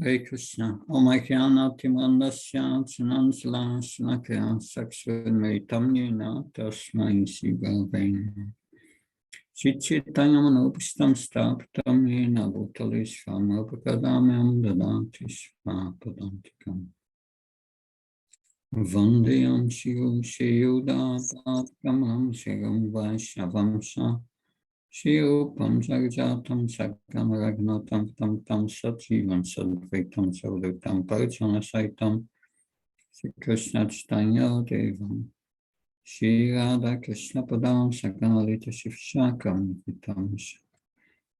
Hare Krishna. Om Ajnana Timandasya Chanansala Shnakya Saksvamritam Yena Tasmai Sigaven Chichitayamanopistam Staptam Yena Bhutalisvam Apakadamyam Dadanti Svapadantikam Vandeyam Shivam Shiyudatatkamam Shivam Vaishnavamsa Shirupam Jagajatam Sakam Ragnatam Tam Tam Satjivan Sadvaitam Sardutam Parachana Saitam Sri Krishna Chaitanya Devam Shri Radha Krishna Padam Sakanalita Shivshakam Vitam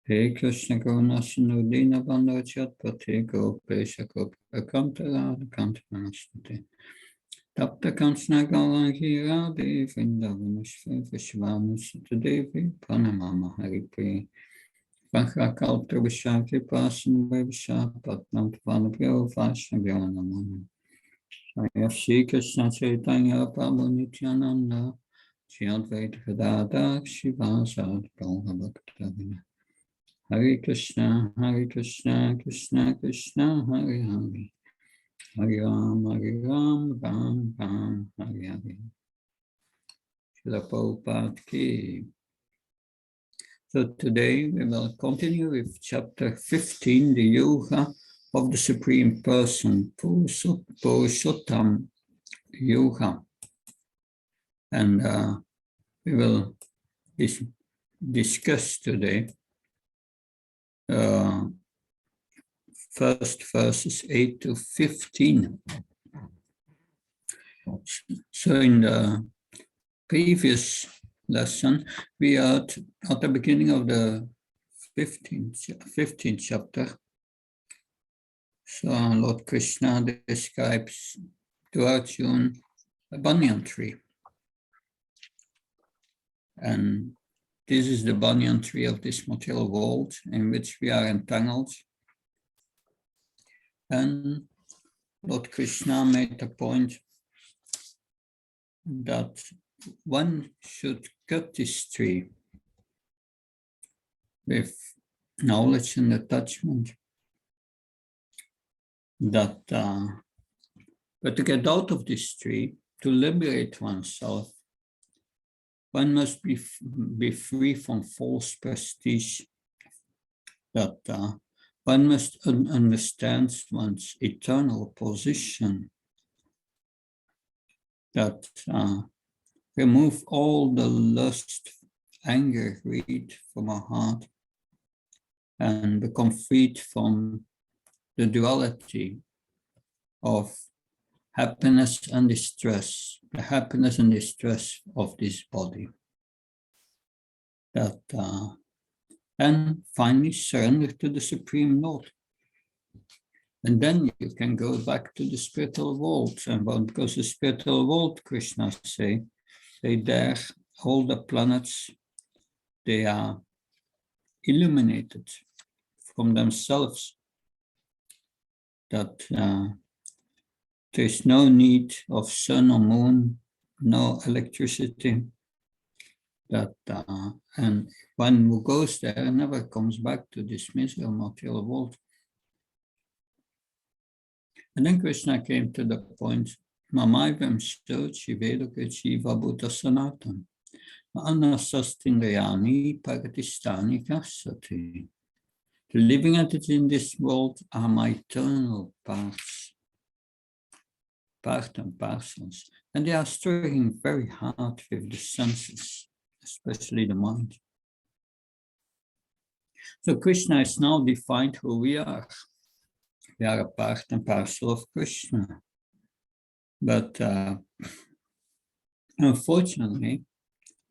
He Krishna Karuna Sinudina Bandhachat Pate Gopesha Gopakantara Kantamanastate Tapta Kanchana Galangi Radhe Vrindavanashva Vishvanu Sutadevi Pranamama Haripe Vakrakaltra Vishaki Pasan Vavisha Patnam Tvanabhyo Vaishnavyo Namana Jaya Shri Krishna Chaitanya Prabhu Nityananda Shri Advaita Gadadhar Shivasad Gaura Bhaktavina Hare Krishna Krishna Krishna Hare Hare Hare Ram, Ram, Hare Hare. Srila Prabhupada ki. So today we will continue with chapter 15, the Yoga of the Supreme Person, Purushottam Yoga. And we will discuss today first verses 8 to 15. So in the previous lesson, we are at the beginning of the 15th chapter. So Lord Krishna describes to Arjuna a banyan tree. And this is the banyan tree of this material world in which we are entangled. And Lord Krishna made the point that one should cut this tree with knowledge and attachment. But to get out of this tree, to liberate oneself, one must be free from false prestige. That one must understand one's eternal position, that remove all the lust, anger, greed from our heart, and become freed from the duality of happiness and distress, the happiness and distress of this body. That and finally surrender to the Supreme Lord. And then you can go back to the spiritual world. And because the spiritual world, Krishna say there, all the planets, they are illuminated from themselves. That there is no need of sun or moon, no electricity. That and one who goes there never comes back to this miserable material world. And then Krishna came to the point, Mamaivam Stochi Vedaka Jiva Buddha Sanatan, Anasastindayani Pagatistani Kasati. The living entities in this world are my eternal parts, part and parcels, and they are struggling very hard with the senses, especially the mind. So Krishna is now defined who we are. We are a part and parcel of Krishna. But unfortunately,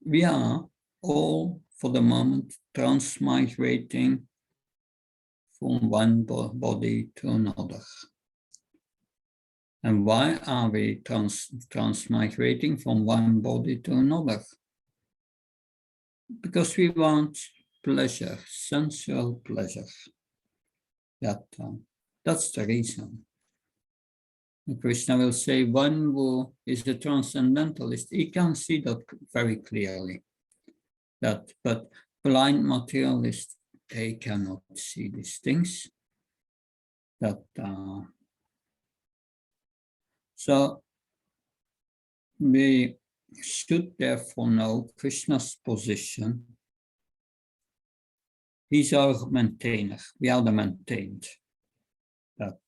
we are all, for the moment, transmigrating from one body to another. And why are we transmigrating from one body to another? Because we want pleasure, sensual pleasure. That's the reason. And Krishna will say, one who is a transcendentalist, he can see that very clearly. But blind materialists, they cannot see these things. That so we should therefore know Krishna's position. He's our maintainer. We are the maintained. That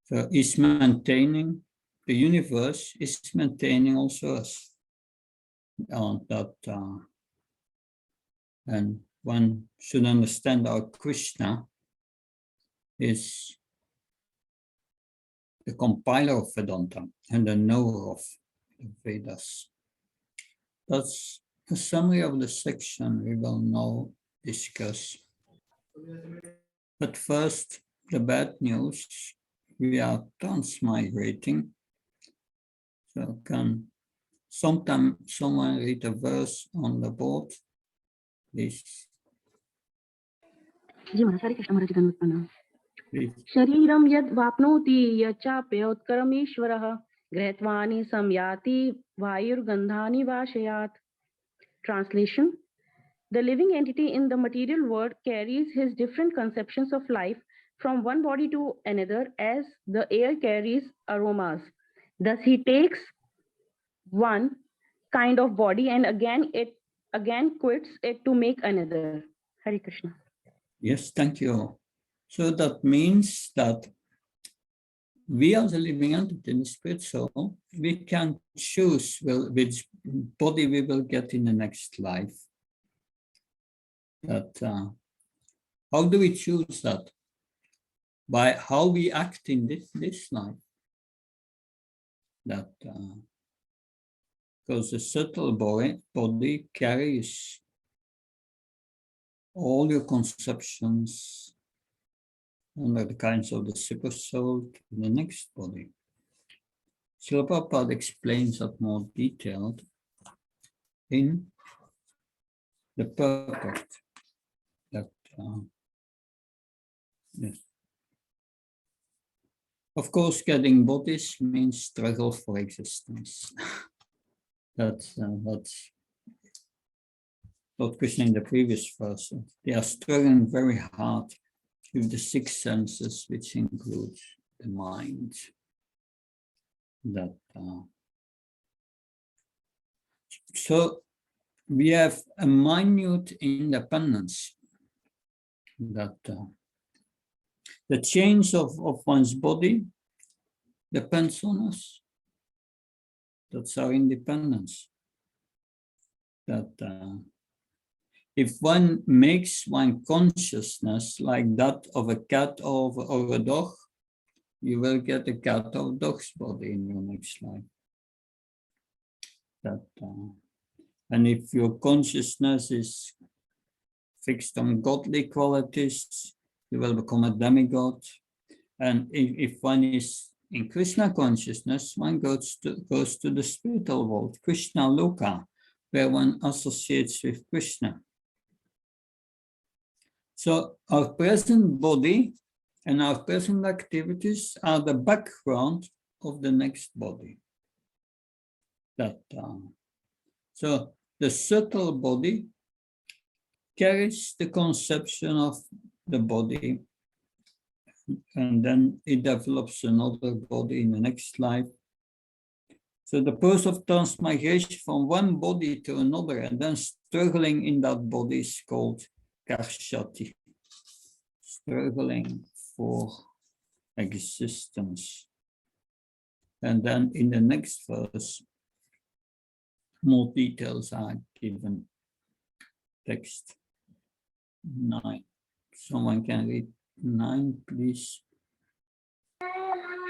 so he's maintaining the universe. Is maintaining also us. And one should understand how Krishna is the compiler of Vedanta and the knower of the Vedas. That's a summary of the section we will now discuss. But first, the bad news. We are transmigrating. So can someone read a verse on the board, please? जी महाराज, हरे कृष्ण महाराज गणोत्पन्न शरीरम यद वाप्नोति यच्चाप्योत्करमीश्वरः गृहीत्वानि संयाति वायुर्गन्धानि वाशयात्. Translation: The living entity in the material world carries his different conceptions of life from one body to another as the air carries aromas. Thus he takes one kind of body and again quits it to make another. Hare Krishna. Yes, thank you. So that means that we are the living entity in the spirit soul. We can choose which body we will get in the next life. That how do we choose that? By how we act in this life. That because the subtle body carries all your conceptions under the kinds of the super soul to the next body. Srila Prabhupada explains that more detailed in the purport. That yes. Of course, getting bodies means struggle for existence. That's Lord Krishna in the previous verse. They are struggling very hard with the six senses, which includes the mind. That so we have a minute independence. That the change of one's body depends on us. That's our independence. That if one makes one consciousness like that of a cat or a dog, you will get a cat or dog's body in your next life. That and if your consciousness is fixed on godly qualities, you will become a demigod. And if one is in Krishna consciousness, one goes to the spiritual world, Krishna Loka, where one associates with Krishna. So our present body and our present activities are the background of the next body. That so the subtle body carries the conception of the body, and then it develops another body in the next life. So the process of transmigration from one body to another and then struggling in that body is called karshati, struggling for existence. And then in the next verse, more details are given. Text 9. Someone can read 9, please.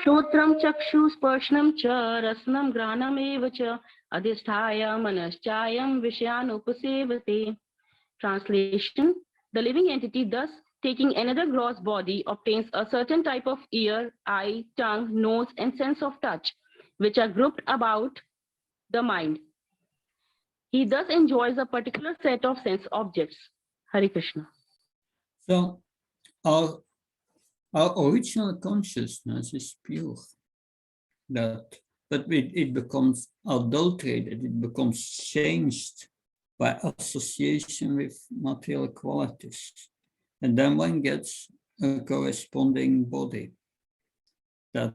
Shotram chakshu sparsham cha rasnam granam eva cha adhisthaya manaschayam vishyan upasevate. Translation: The living entity, thus taking another gross body, obtains a certain type of ear, eye, tongue, nose, and sense of touch, which are grouped about the mind. He thus enjoys a particular set of sense objects. Hare Krishna. So our original consciousness is pure. But it becomes adulterated, it becomes changed by association with material qualities. And then one gets a corresponding body. That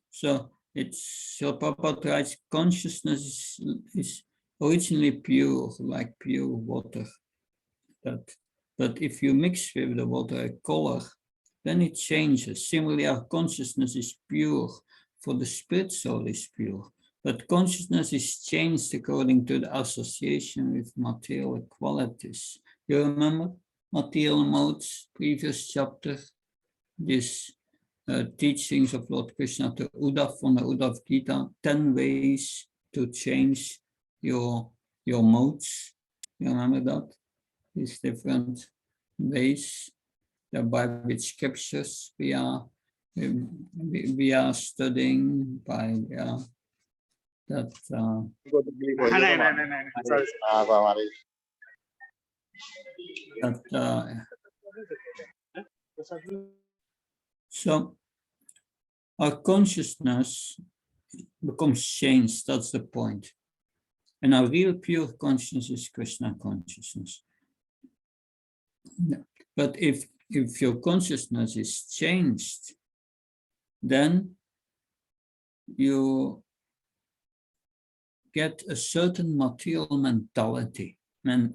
so it's so Prabhupada writes, consciousness is originally pure, like pure water. But if you mix with the water a color, then it changes. Similarly, our consciousness is pure, for the spirit soul is pure. But consciousness is changed according to the association with material qualities. You remember material modes, previous chapter, this teachings of Lord Krishna to Uddhav from the Uddhav Gita, 10 ways to change your modes. You remember that? These different ways by which scriptures we are studying, by that so our consciousness becomes changed. That's the point. And our real pure consciousness is Krishna consciousness. But if your consciousness is changed, then you get a certain material mentality. And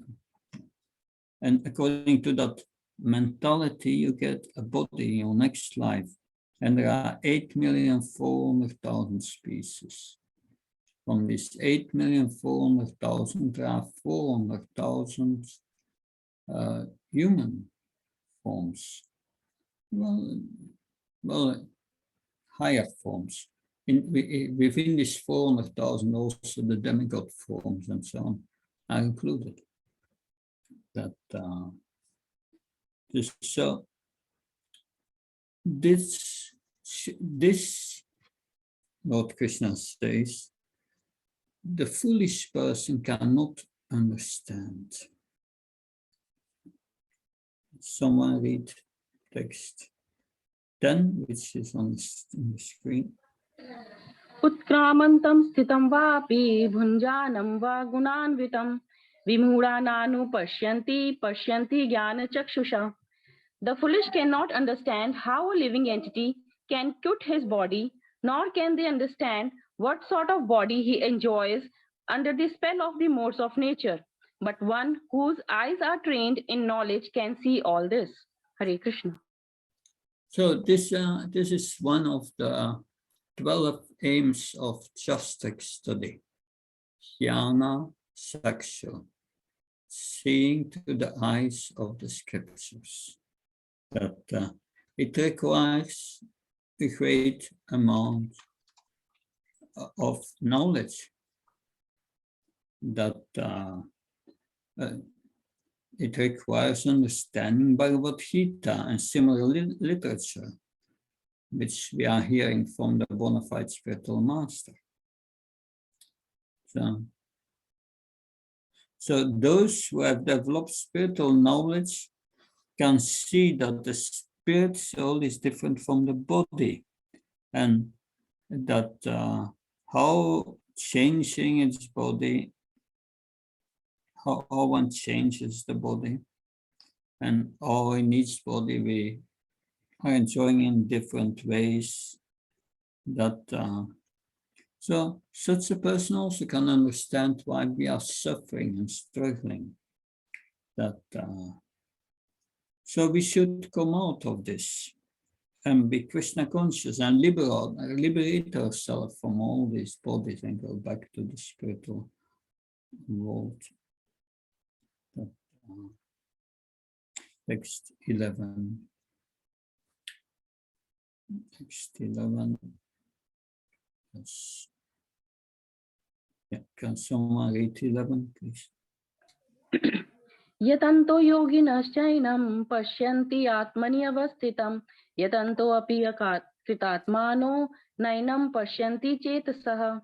according to that mentality, you get a body in your next life. And there are 8,400,000 species. From this 8,400,000, there are 400,000 human forms. Well, higher forms. Within this 400,000, also the demigod forms and so on are included. So this Lord Krishna says, the foolish person cannot understand. Someone read text 10, which is on the screen. Utkramantam sthitam vapi bhunjanam va gunanvitam vimudānānu pashyanti jnana chakshusha. The foolish cannot understand how a living entity can quit his body, nor can they understand what sort of body he enjoys under the spell of the modes of nature. But one whose eyes are trained in knowledge can see all this. Hare Krishna. So this is one of the 12 aims of Shastak study. Jnana Saksha, seeing through the eyes of the scriptures. That it requires a great amount of knowledge. That it requires understanding Bhagavad Gita and similar literature, which we are hearing from the bona fide spiritual master. So those who have developed spiritual knowledge can see that the spirit soul is different from the body, and that how changing its body, how one changes the body, and how in each body we are enjoying in different ways. That so such a person also can understand why we are suffering and struggling. That so we should come out of this and be Krishna conscious and liberate ourselves from all these bodies and go back to the spiritual world. Text 11. Text 11. Yes. Yeah, can someone read 11, please? Yatanto yoginaschainam pashyanti atmani avasthitam yatanto api kritatmano nainam pashyanti chetasaha.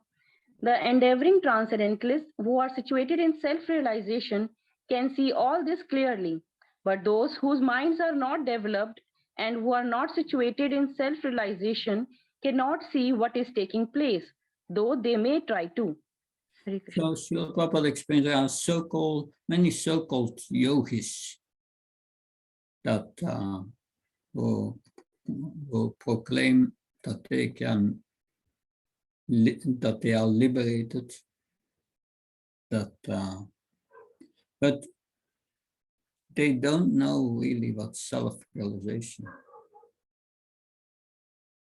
The endeavoring transcendentalists who are situated in self-realization can see all this clearly, but those whose minds are not developed and who are not situated in self-realization cannot see what is taking place, though they may try to. So Srila Prabhupada explains there are many so-called yogis that who proclaim that that they are liberated, but they don't know really what self-realization.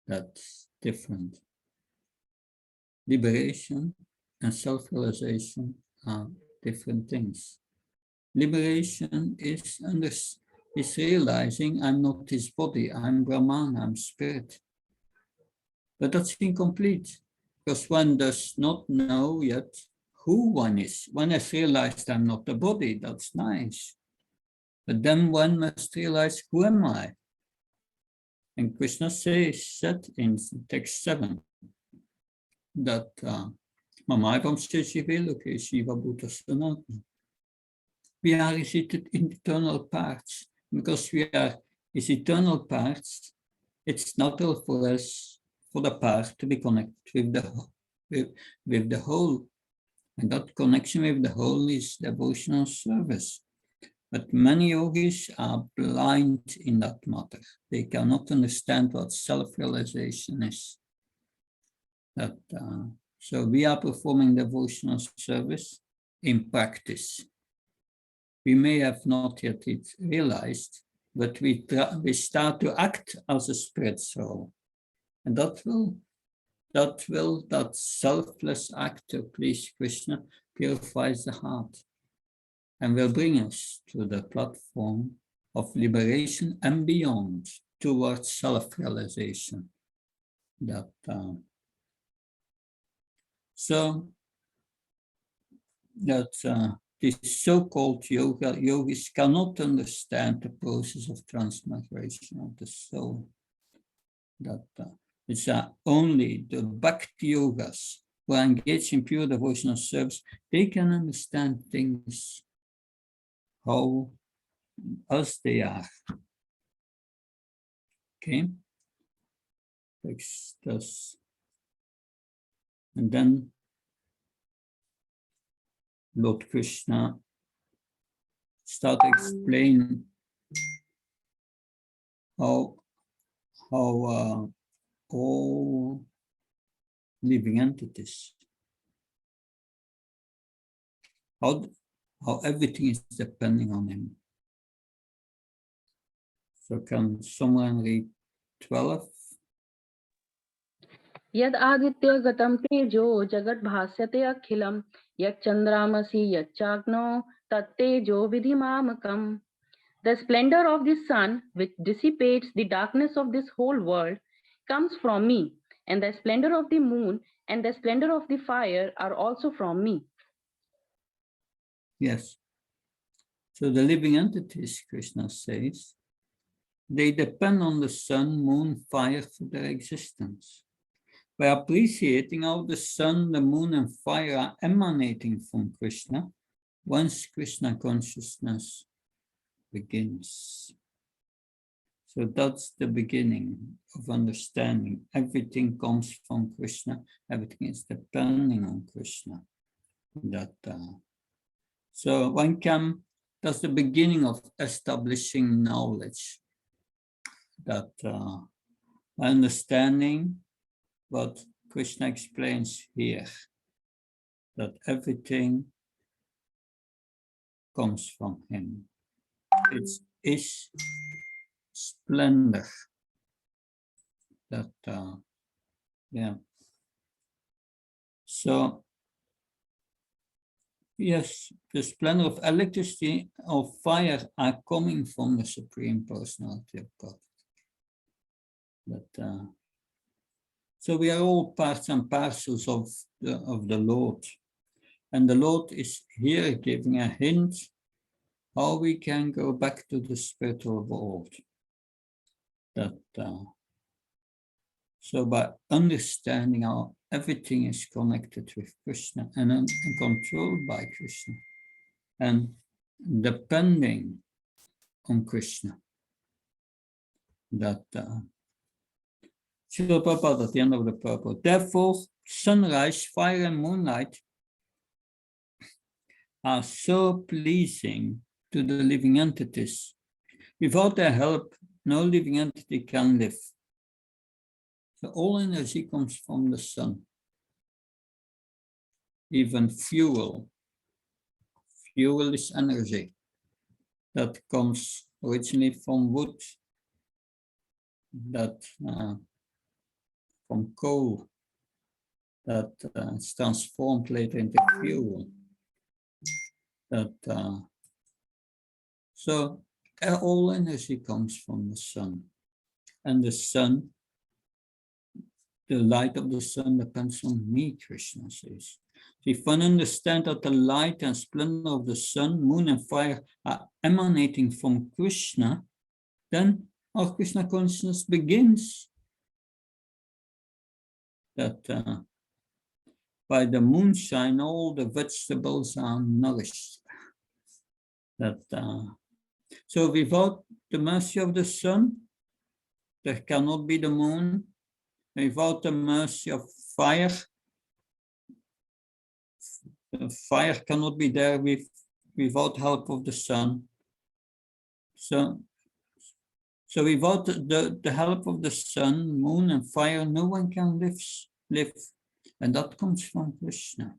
That's different. Liberation and self-realization are different things. Liberation is realizing I'm not this body, I'm Brahman, I'm spirit. But that's incomplete, because one does not know yet who one is. One has realized I'm not the body, that's nice. But then one must realize, who am I? And Krishna said in text 7 that we are his eternal parts. Because we are his eternal parts, it's natural for us, for the part to be connected with the whole. And that connection with the whole is devotional service. But many yogis are blind in that matter. They cannot understand what self-realization is. So we are performing devotional service in practice. We may have not yet realized, but we start to act as a spirit soul. And that selfless act to please Krishna purifies the heart and will bring us to the platform of liberation and beyond towards self-realization. These so-called yogis cannot understand the process of transmigration of the soul. It's only the Bhakti yogas who are engaged in pure devotional service, they can understand things as they are. Okay? And then Lord Krishna started to explain how all living entities, how everything is depending on him. So can someone read 12? यद आदित्य गतम तेजो जगत भास्यते अखिलम यत् चंद्रामसि यच्चाग्नो तत्तेजो विधिमामकम. The splendor of the sun, which dissipates the darkness of this whole world, comes from me, and the splendor of the moon and the splendor of the fire are also from me. Yes. So the living entities, Krishna says, they depend on the sun, moon, fire for their existence. By appreciating how the sun, the moon, and fire are emanating from Krishna, once Krishna consciousness begins. So that's the beginning of understanding. Everything comes from Krishna. Everything is depending on Krishna. So that's the beginning of establishing knowledge. Understanding what Krishna explains here, that everything comes from him. It's his splendor. So, yes, the splendor of electricity, of fire are coming from the Supreme Personality of God. So we are all parts and parcels of the Lord. And the Lord is here giving a hint how we can go back to the spiritual world. So by understanding how everything is connected with Krishna and controlled by Krishna and depending on Krishna, Srila Prabhupada at the end of the purport. Therefore, sunrise, fire, and moonlight are so pleasing to the living entities. Without their help, no living entity can live. So all energy comes from the sun. Even fuel. Fuel is energy that comes originally from wood, that from coal, that is transformed later into fuel. So all energy comes from the sun, and the sun, the light of the sun depends on me, Krishna says. If one understands that the light and splendor of the sun, moon, and fire are emanating from Krishna, then our Krishna consciousness begins. That by the moonshine, all the vegetables are nourished. So without the mercy of the sun, there cannot be the moon. Without the mercy of fire, the fire cannot be there without help of the sun. So without the help of the sun, moon, and fire, no one can live. And that comes from Krishna.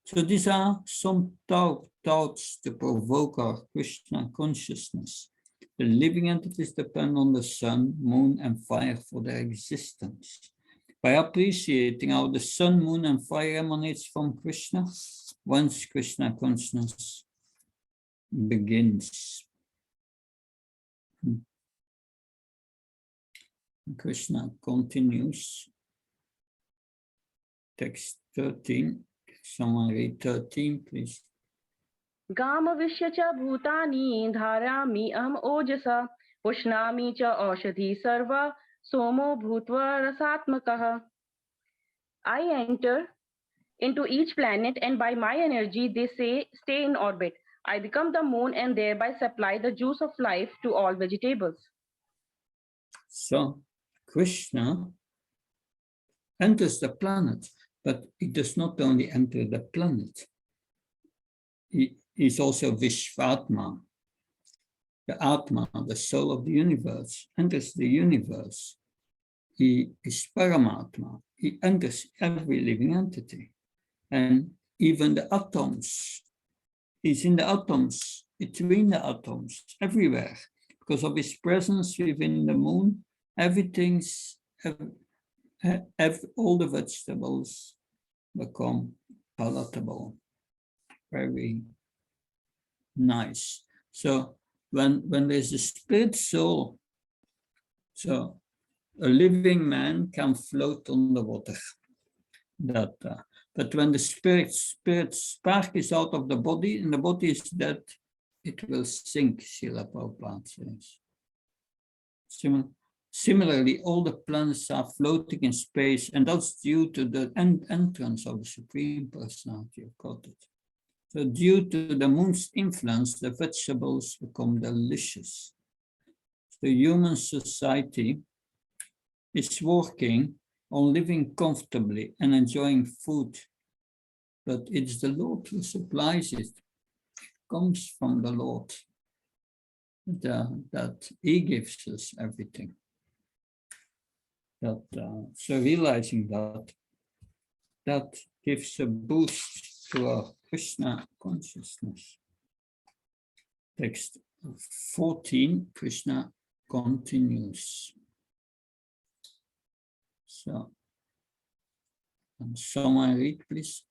So these are some thoughts to provoke our Krishna consciousness. The living entities depend on the sun, moon, and fire for their existence. By appreciating how the sun, moon, and fire emanates from Krishna, one's Krishna consciousness begins. Krishna continues. Text 13. Someone read 13, please. गामविश्य च भूतानि धारयामि अहम् ओजसा पुष्णामि च औषधि सर्वा सोमो भूत्वा रसात्मकः. I enter into each planet and by my energy they stay in orbit. I become the moon and thereby supply the juice of life to all vegetables. So Krishna enters the planet, but he does not only enter the planet. He is also Vishvatma. The Atma, the soul of the universe, enters the universe. He is Paramatma. He enters every living entity. And even the atoms. He's in the atoms, between the atoms, everywhere. Because of his presence within the moon, all the vegetables become palatable. Very nice. So when there's a spirit soul, so a living man can float on the water. But when the spirit spark is out of the body and the body is dead, it will sink, Srila Prabhupada says. Similarly, all the planets are floating in space, and that's due to the entrance of the Supreme Personality of Godhead. So due to the moon's influence, the vegetables become delicious. The human society is working on living comfortably and enjoying food, but it's the Lord who supplies it. It comes from the Lord, that He gives us everything. So realizing that gives a boost to our Krishna consciousness. Text 14, Krishna continues. So, someone read, please.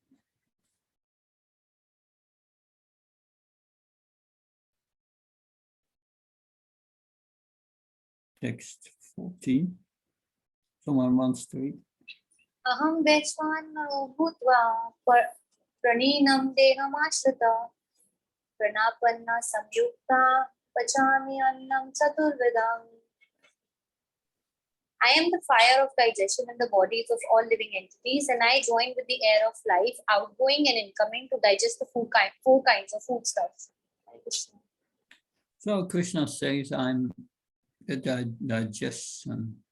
Text 14. Someone wants to read. Aham veshvanno bhutva praninam dehamashrita pranapanna samyukta pachami annam chaturvedam. I am the fire of digestion in the bodies of all living entities, and I join with the air of life, outgoing and incoming, to digest the four kinds of foodstuffs. So Krishna says, I'm the digestion.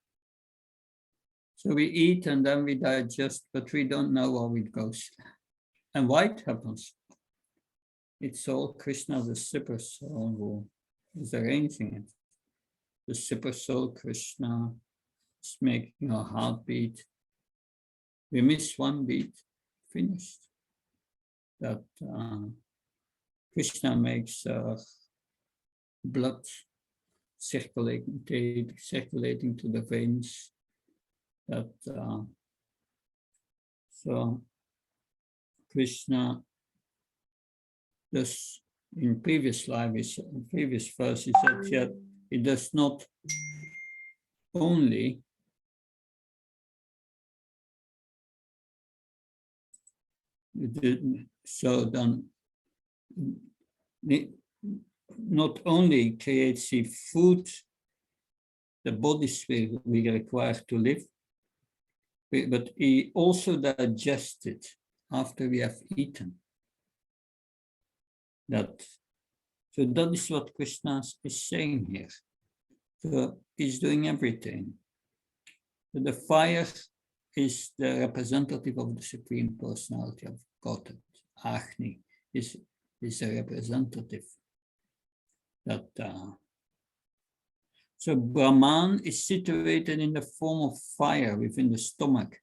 So we eat and then we digest, but we don't know how it goes. And why it happens? It's all Krishna, the super soul, is arranging it. The super soul Krishna is making our heart beat. We miss one beat, finished. That Krishna makes blood circulating to the veins. That so Krishna does in previous verse he said yet it does not only so then not only creates the food, the bodies we require to live, but he also digests it after we have eaten. So that is what Krishna is saying here. So he's doing everything. So the fire is the representative of the Supreme Personality of Godhead. Agni is a representative. So Brahman is situated in the form of fire within the stomach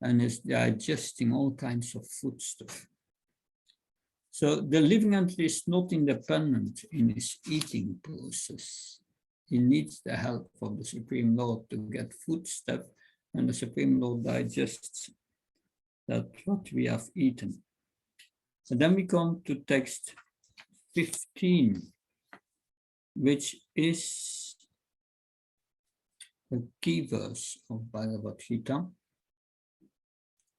and is digesting all kinds of foodstuff. So the living entity is not independent in his eating process. He needs the help of the Supreme Lord to get foodstuff, and the Supreme Lord digests that what we have eaten. And then we come to text 15, which is a key verse of Bhagavad Gita,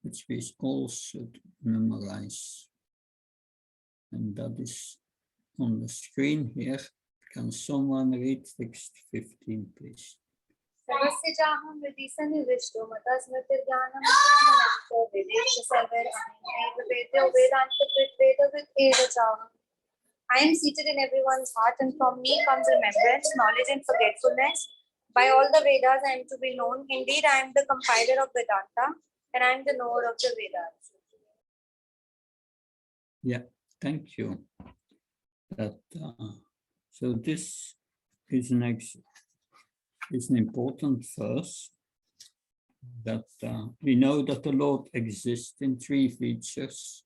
which we all should memorize. And that is on the screen here. Can someone read text 15, please? I am seated in everyone's heart, and from me comes remembrance, knowledge, and forgetfulness. By all the Vedas, I am to be known. Indeed, I am the compiler of Vedanta, and I am the knower of the Vedas. Yeah, thank you. So this is an important verse that we know that the Lord exists in three features: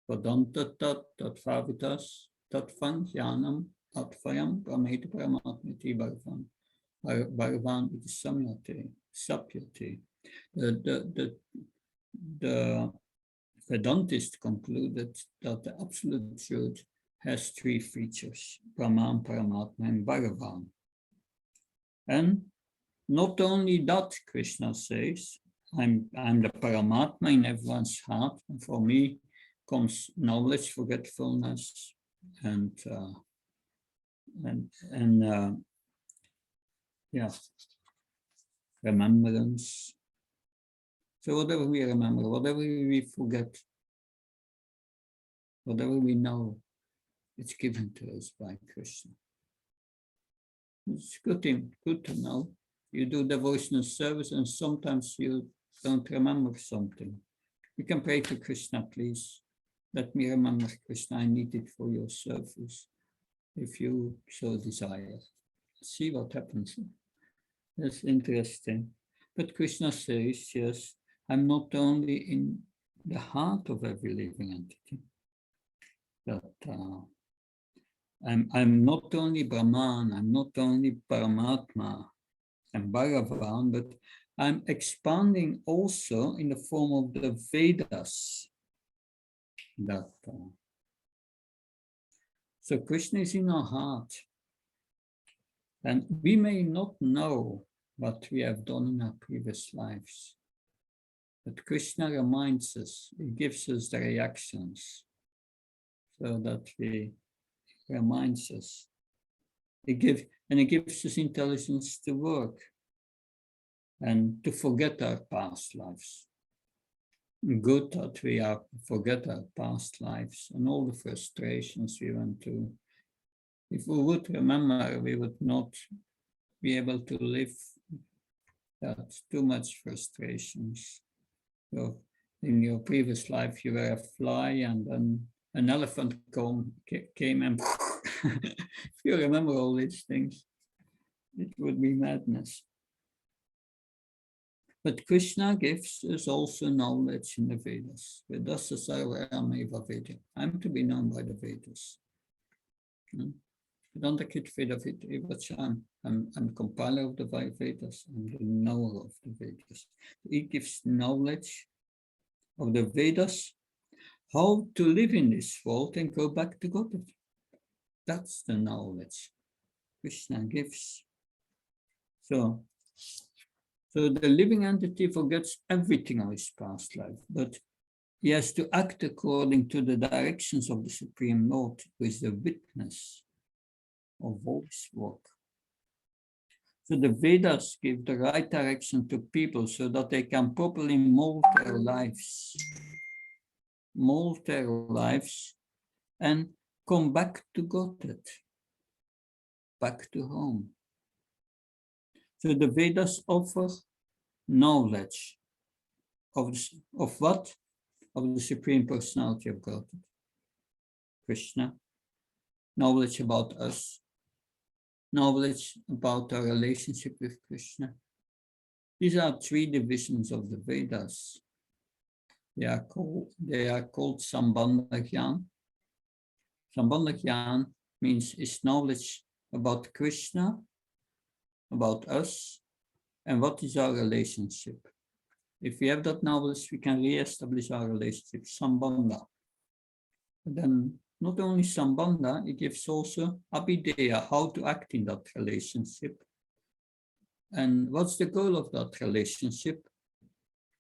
Vedanta Tat, Tattvavitas, Tattvam Jnanam, Tattvayam, Prameti Paramatmiti Bhagavan. Bhagavan is Samyate, Sapyate. The Vedantist concluded that the absolute truth has three features: Brahman, Paramatma, and Bhagavan. And not only that, Krishna says, I'm the Paramatma in everyone's heart, and for me comes knowledge, forgetfulness, and remembrance. So whatever we remember, whatever we forget, whatever we know, it's given to us by Krishna. It's good to know. You do devotional service and sometimes you don't remember something. You can pray to Krishna, please. Let me remember, Krishna, I need it for your service, if you so desire. See what happens. That's interesting. But Krishna says, yes, I'm not only in the heart of every living entity, but I'm not only Brahman, I'm not only Paramatma and Bhagavan, but I'm expanding also in the form of the Vedas. So Krishna is in our heart. And we may not know what we have done in our previous lives. But Krishna reminds us, he gives us the reactions so that he reminds us. He gives us intelligence to work and to forget our past lives. Good that we forget our past lives and all the frustrations we went through. If we would remember, we would not be able to live. That's too much frustrations. So in your previous life, you were a fly, and then an elephant came and If you remember all these things, it would be madness. But Krishna gives us also knowledge in the Vedas. Vedas sarvameva Veda. I'm to be known by the Vedas. I'm compiler of the Vedas. I'm the knower of the Vedas. He gives knowledge of the Vedas, how to live in this world and go back to God. That's the knowledge Krishna gives. So the living entity forgets everything of his past life, but he has to act according to the directions of the Supreme Lord, who is the witness of all his work. So the Vedas give the right direction to people so that they can properly mold their lives and come back to Godhead, back to home. So the Vedas offer knowledge of what? Of the Supreme Personality of Godhead, Krishna, knowledge about us, knowledge about our relationship with Krishna. These are three divisions of the Vedas. They are called Sambandha Jnana. Sambandha Jnana means is knowledge about Krishna, about us, and what is our relationship. If we have that knowledge, we can re-establish our relationship, Sambandha. Then not only Sambandha, it gives also Abhideya, how to act in that relationship. And what's the goal of that relationship?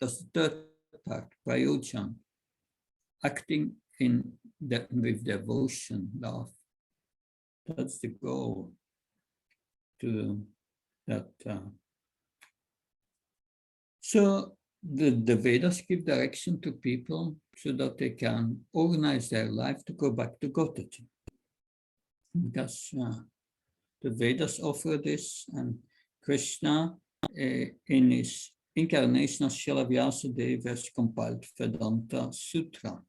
That's the third part, Prayojan, acting with devotion, love. That's the goal to that. So the Vedas give direction to people so that they can organize their life to go back to Godhead. Because the Vedas offer this, and Krishna, in his incarnation as Srila Vyasadeva, has compiled Vedanta Sutra.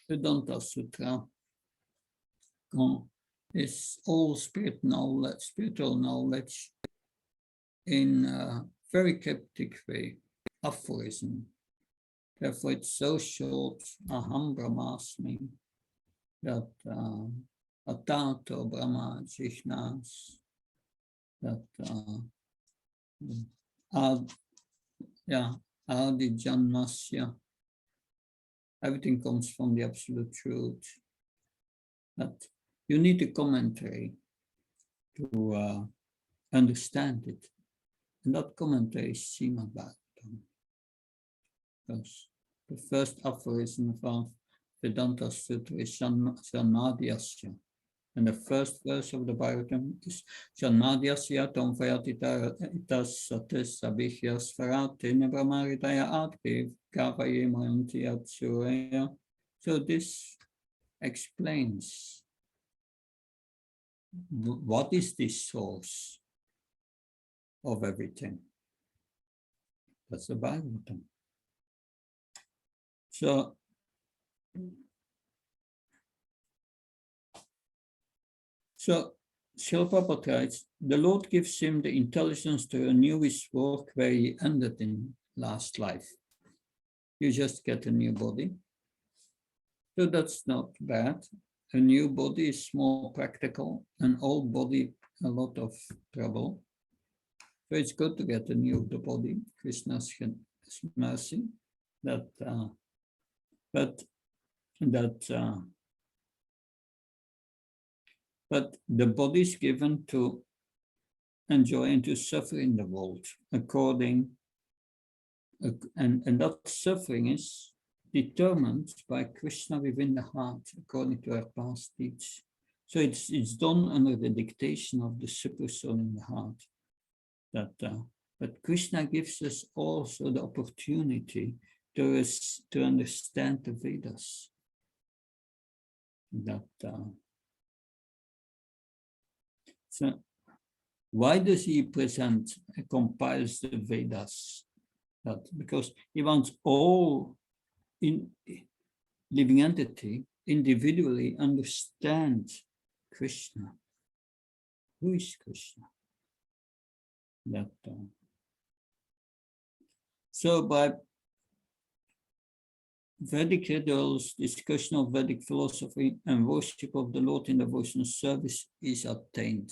Vedanta Sutra is all spiritual knowledge in a very cryptic way, aphorism. Therefore, it's so short, aham brahmasmi, that atato brahma jishnas, that adi janmasya, everything comes from the absolute truth. That you need a commentary to understand it. And that commentary is Srimad Bhagavatam. Because the first aphorism of Vedanta Sutra is Janmadhyasya. And the first verse of the Bhagavatam is Janmadhyasya tom vayatita itas satis abhihyas varatena brahmaritaya adkev kavaye mayanti atsuraya. So this explains what is the source of everything. That's the Bhagavatam. So Srila Prabhupada writes, the Lord gives him the intelligence to renew his work where he ended in last life. You just get a new body. So that's not bad. A new body is more practical, an old body, a lot of trouble. So it's good to get a new body, Krishna's mercy, but the body is given to enjoy and to suffer in the world and that suffering is determined by Krishna within the heart, according to our past deeds. So it's done under the dictation of the super soul in the heart. But Krishna gives us also the opportunity to understand the Vedas. So why does he compiles the Vedas? Because he wants all living entity individually understand Krishna. Who is Krishna? So by Vedic rituals, discussion of Vedic philosophy and worship of the Lord in devotional service is attained.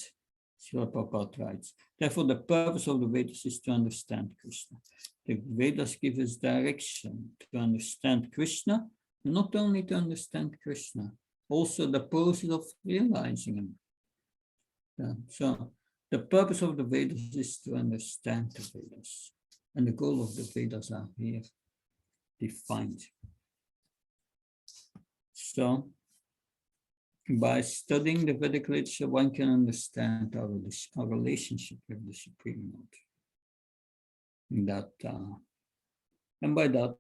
Srila Prabhupada writes. Therefore, the purpose of the Vedas is to understand Krishna. The Vedas give us direction to understand Krishna, not only to understand Krishna, also the process of realizing him. So the purpose of the Vedas is to understand the Vedas. And the goal of the Vedas are here defined. So by studying the Vedic literature, one can understand our relationship with the Supreme Lord. And by that,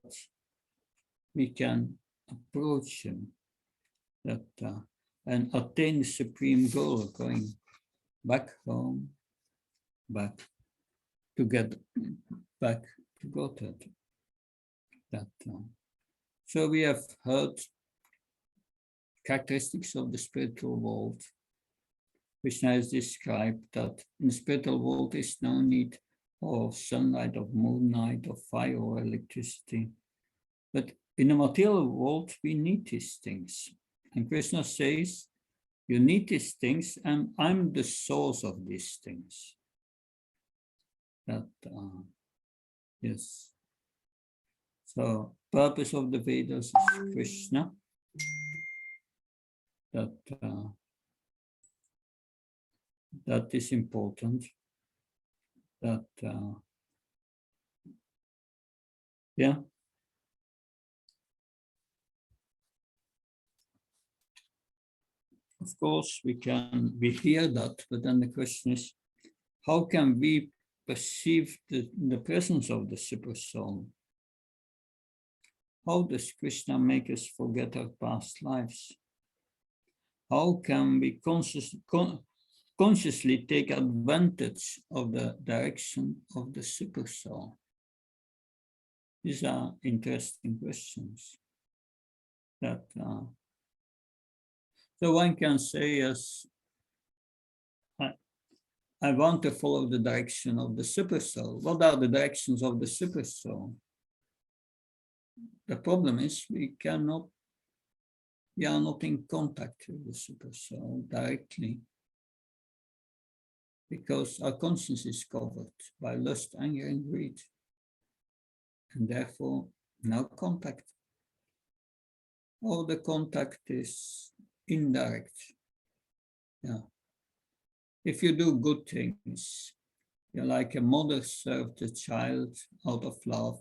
we can approach him and attain the supreme goal of going back home, back together, back to Godhead. So we have heard characteristics of the spiritual world. Krishna has described that in the spiritual world there is no need of sunlight, of moonlight, of fire or electricity. But in the material world, we need these things. And Krishna says, you need these things, and I'm the source of these things. Yes. So, purpose of the Vedas is Krishna. That is important. Yeah. Of course, we hear that, but then the question is, how can we perceive the presence of the Super Soul? How does Krishna make us forget our past lives? How can we consciously take advantage of the direction of the Super Soul? These are interesting questions. So one can say, yes, I want to follow the direction of the Super Soul. What are the directions of the Super Soul? The problem is we are not in contact with the Super Soul directly, because our conscience is covered by lust, anger, and greed, and therefore no contact. All the contact is indirect. Yeah. If you do good things, you're like a mother served a child out of love.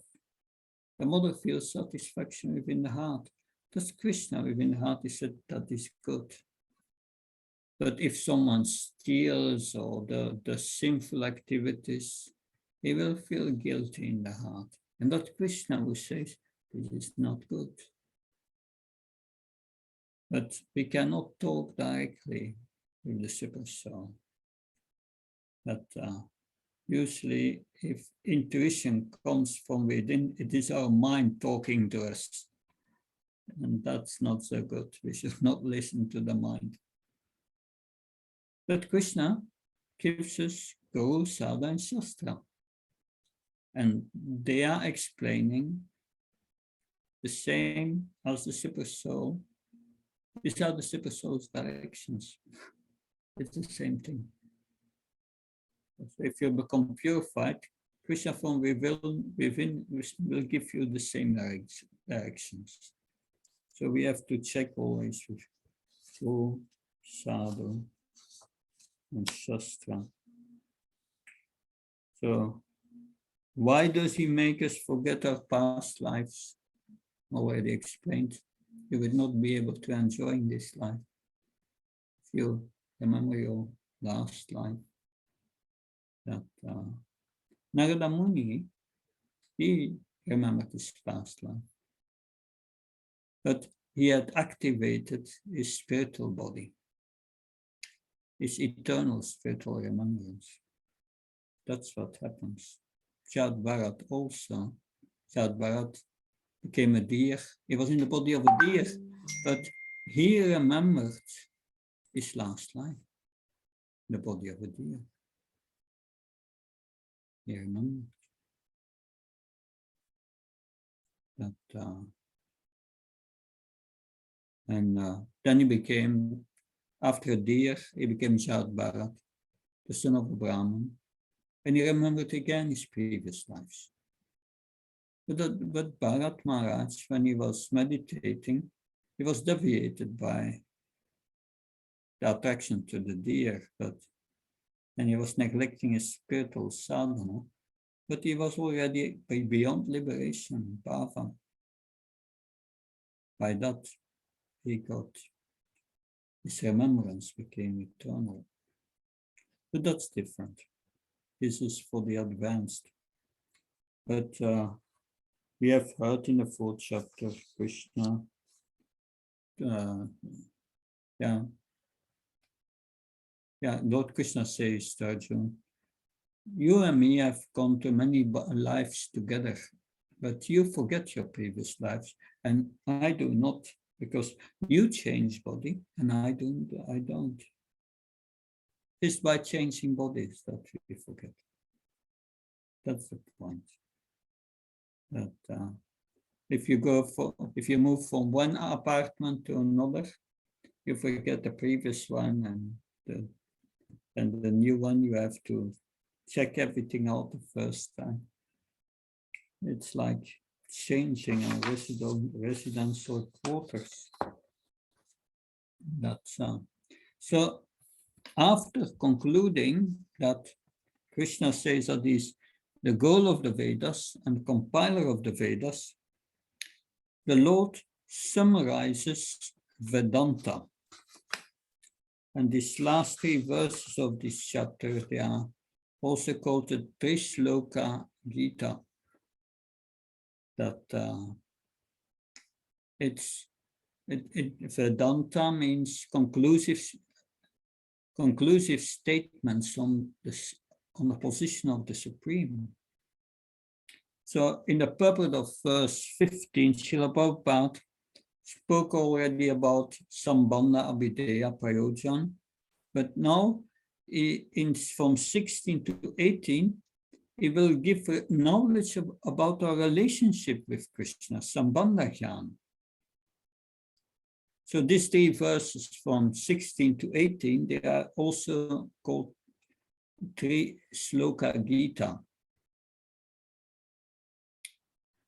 The mother feels satisfaction within the heart. That's Krishna within the heart. He said that is good. But if someone steals or the sinful activities, he will feel guilty in the heart. And that's Krishna who says, this is not good. But we cannot talk directly with the Super Soul. But usually, if intuition comes from within, it is our mind talking to us. And that's not so good. We should not listen to the mind. But Krishna gives us Guru, Sada, and Shastra. And they are explaining the same as the Super Soul. These are the Super Soul's directions. It's the same thing. If you become purified, Krishna from within will give you the same directions. So we have to check always with Guru, Sadhu, and Shastra. So why does he make us forget our past lives? Already explained. You would not be able to enjoy this life if you remember your last life. Narada Muni, he remembered his past life, but he had activated his spiritual body, his eternal spiritual remembrance. That's what happens. Jad Bharat also. Jad Bharat became a deer. He was in the body of a deer, but he remembered his last life, the body of a deer. He remembered that, then he became, after a deer, he became Jat Bharat, the son of a Brahmin, and he remembered again his previous lives. But Bharat Maharaj, when he was meditating, he was deviated by the attraction to the deer, and he was neglecting his spiritual sadhana, but he was already beyond liberation, bhava. By that, he got, his remembrance became eternal. But that's different. This is for the advanced. But we have heard in the 4th chapter, Krishna, Lord Krishna says to Arjuna, you and me have gone to many lives together, but you forget your previous lives, and I do not, because you change body, and I don't. It's by changing bodies that we forget. That's the point. That if you move from one apartment to another, you forget the previous one, and the new one you have to check everything out the first time. It's like changing a residential quarters. That's so. After concluding that Krishna says that he's the goal of the Vedas and compiler of the Vedas, the Lord summarizes Vedanta. And these last 3 verses of this chapter, they are also called the Trishloka Gita. That Vedanta means conclusive statements on the position of the Supreme. So in the purport of verse 15, Srila Prabhupada spoke already about Sambandha, Abhideya, Prayojan, but now from 16 to 18, he will give knowledge about our relationship with Krishna, Sambandha Jnana. So these 3 verses from 16 to 18, they are also called Trishloka Gita.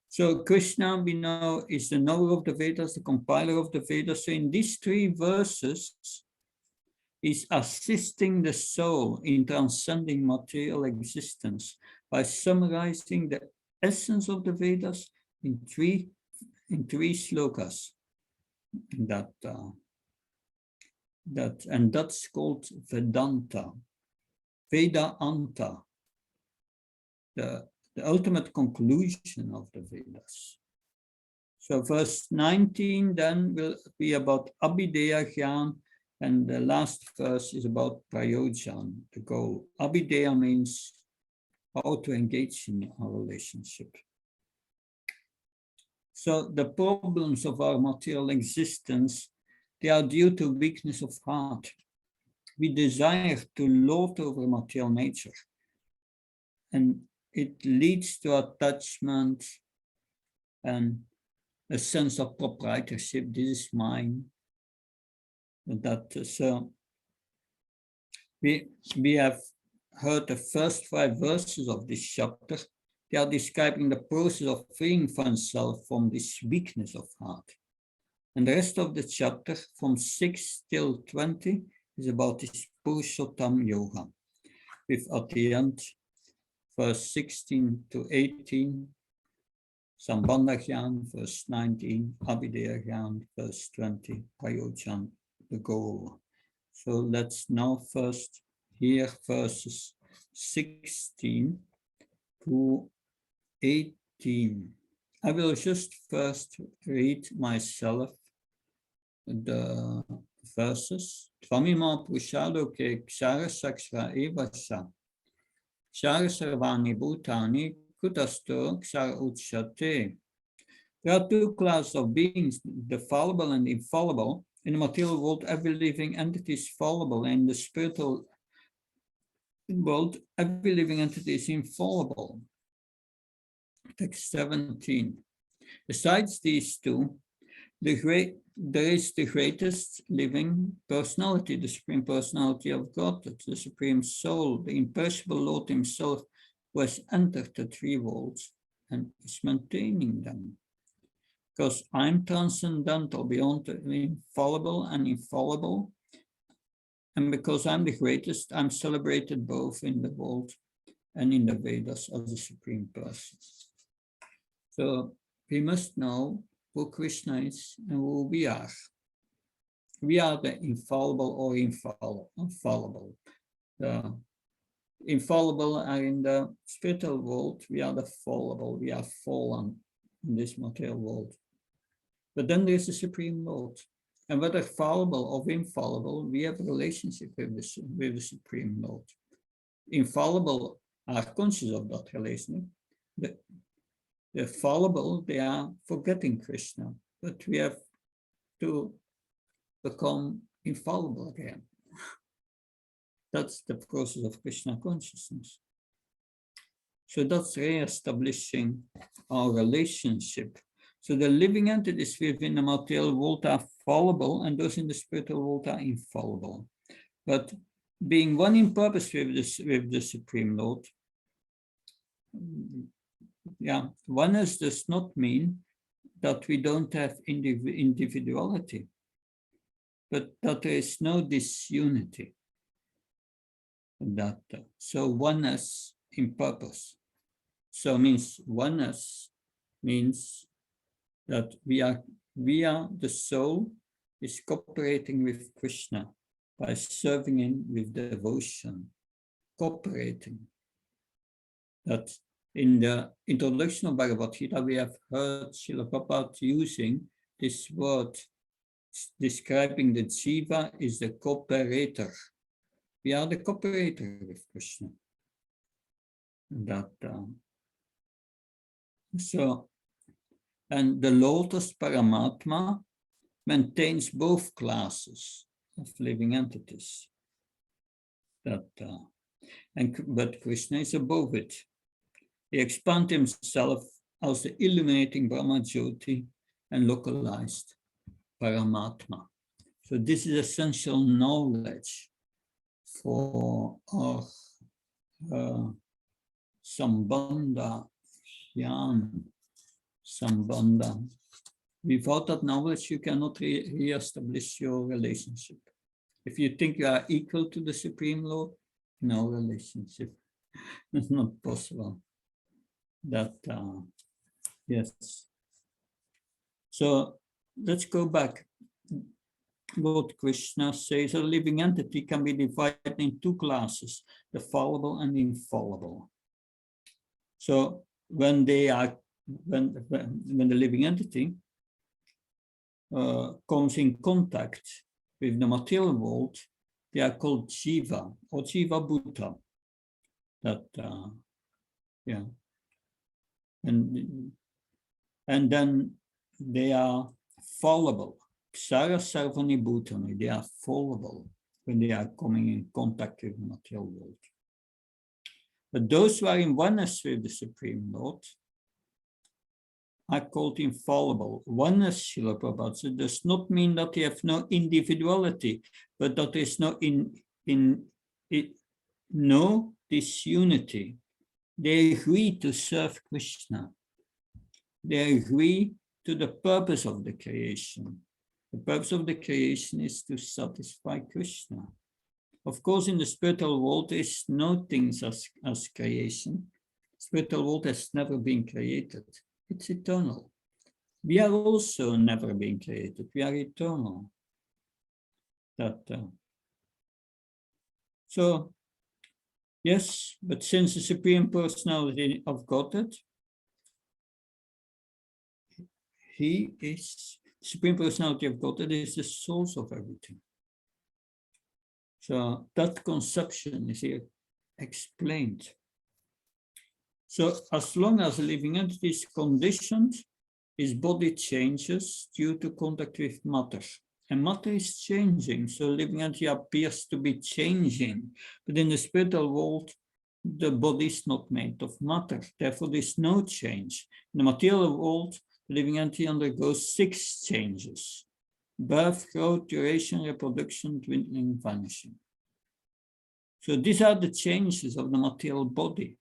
So Krishna, we know, is the knower of the Vedas, the compiler of the Vedas. So in these 3 verses, he's assisting the soul in transcending material existence by summarizing the essence of the Vedas in three slokas. That's called Vedanta, Vedanta, the ultimate conclusion of the Vedas. So verse 19 then will be about Abhideya Jnana, and the last verse is about Prayojan, the goal. Abhideya means how to engage in our relationship. So the problems of our material existence, they are due to weakness of heart. We desire to lord over material nature, and it leads to attachment and a sense of proprietorship. This is mine. So we have heard the first 5 verses of this chapter. They are describing the process of freeing oneself from this weakness of heart. And the rest of the chapter, from 6 till 20, is about this Purushottam Yoga, with at the end, verse 16 to 18, Sambandha Jnana, verse 19, Abhideya Jnana, verse 20, Prayojan, the goal. So let's now first hear verses 16 to 18. I will just first read myself the verses. Tvamima Purushaloke Kshara Sakshra Evasa Kshara Sarvani Bhutani Kutasto Kshara Uchate. There are 2 classes of beings, the fallible and infallible, in the material world, every living entity is fallible. In the spiritual world, every living entity is infallible. Text 17. Besides these two, there is the greatest living personality, the Supreme Personality of God, the Supreme Soul, the imperishable Lord himself, who has entered the three worlds and is maintaining them. Because I'm transcendental, beyond the infallible and infallible, and because I'm the greatest, I'm celebrated both in the world and in the Vedas as the Supreme Person. So we must know who Krishna is and who we are. We are the infallible or infallible. The infallible are in the spiritual world. We are the fallible. We are fallen in this material world. But then there's the Supreme Lord. And whether fallible or infallible, we have a relationship with the Supreme Lord. Infallible are conscious of that relationship. The fallible, they are forgetting Krishna, but we have to become infallible again. That's the process of Krishna consciousness. So that's re-establishing our relationship. So the living entities within the material world are fallible, and those in the spiritual world are infallible. But being one in purpose with the Supreme Lord, oneness does not mean that we don't have individuality, but that there is no disunity. So oneness in purpose. So means oneness means that we are the soul is cooperating with Krishna by serving him with devotion, cooperating. That in the introduction of Bhagavad Gita, we have heard Srila Prabhupada using this word, describing the jiva is the cooperator. We are the cooperator with Krishna. And the Lotus Paramatma maintains both classes of living entities. But Krishna is above it. He expands himself as the illuminating Brahma Jyoti and localized Paramatma. So this is essential knowledge for our Sambandha, Jnana, Sambandha. Without that knowledge, you cannot re-establish your relationship. If you think you are equal to the Supreme Lord, no relationship. It's not possible. Yes. So let's go back. What Krishna says, a living entity can be divided in two classes, the fallible and the infallible. So when the living entity comes in contact with the material world, they are called jiva or jiva bhuta. And then they are fallible. Ksara sarvani bhutani, they are fallible when they are coming in contact with the material world. But those who are in oneness with the Supreme Lord are called infallible. Oneness, Srila Prabhupada said, does not mean that they have no individuality, but that there is no disunity. They agree to serve Krishna. They agree to the purpose of the creation. The purpose of the creation is to satisfy Krishna. Of course, in the spiritual world, there is no things as creation. Spiritual world has never been created. It's eternal. We are also never being created. We are eternal. So, yes, but since the Supreme Personality of Godhead, He is, Supreme Personality of Godhead is the source of everything. So that conception is here explained. So as long as a living entity is conditioned, his body changes due to contact with matter. And matter is changing, so living entity appears to be changing. But in the spiritual world, the body is not made of matter, therefore there's no change. In the material world, the living entity undergoes 6 changes: birth, growth, duration, reproduction, dwindling, vanishing. So these are the changes of the material body.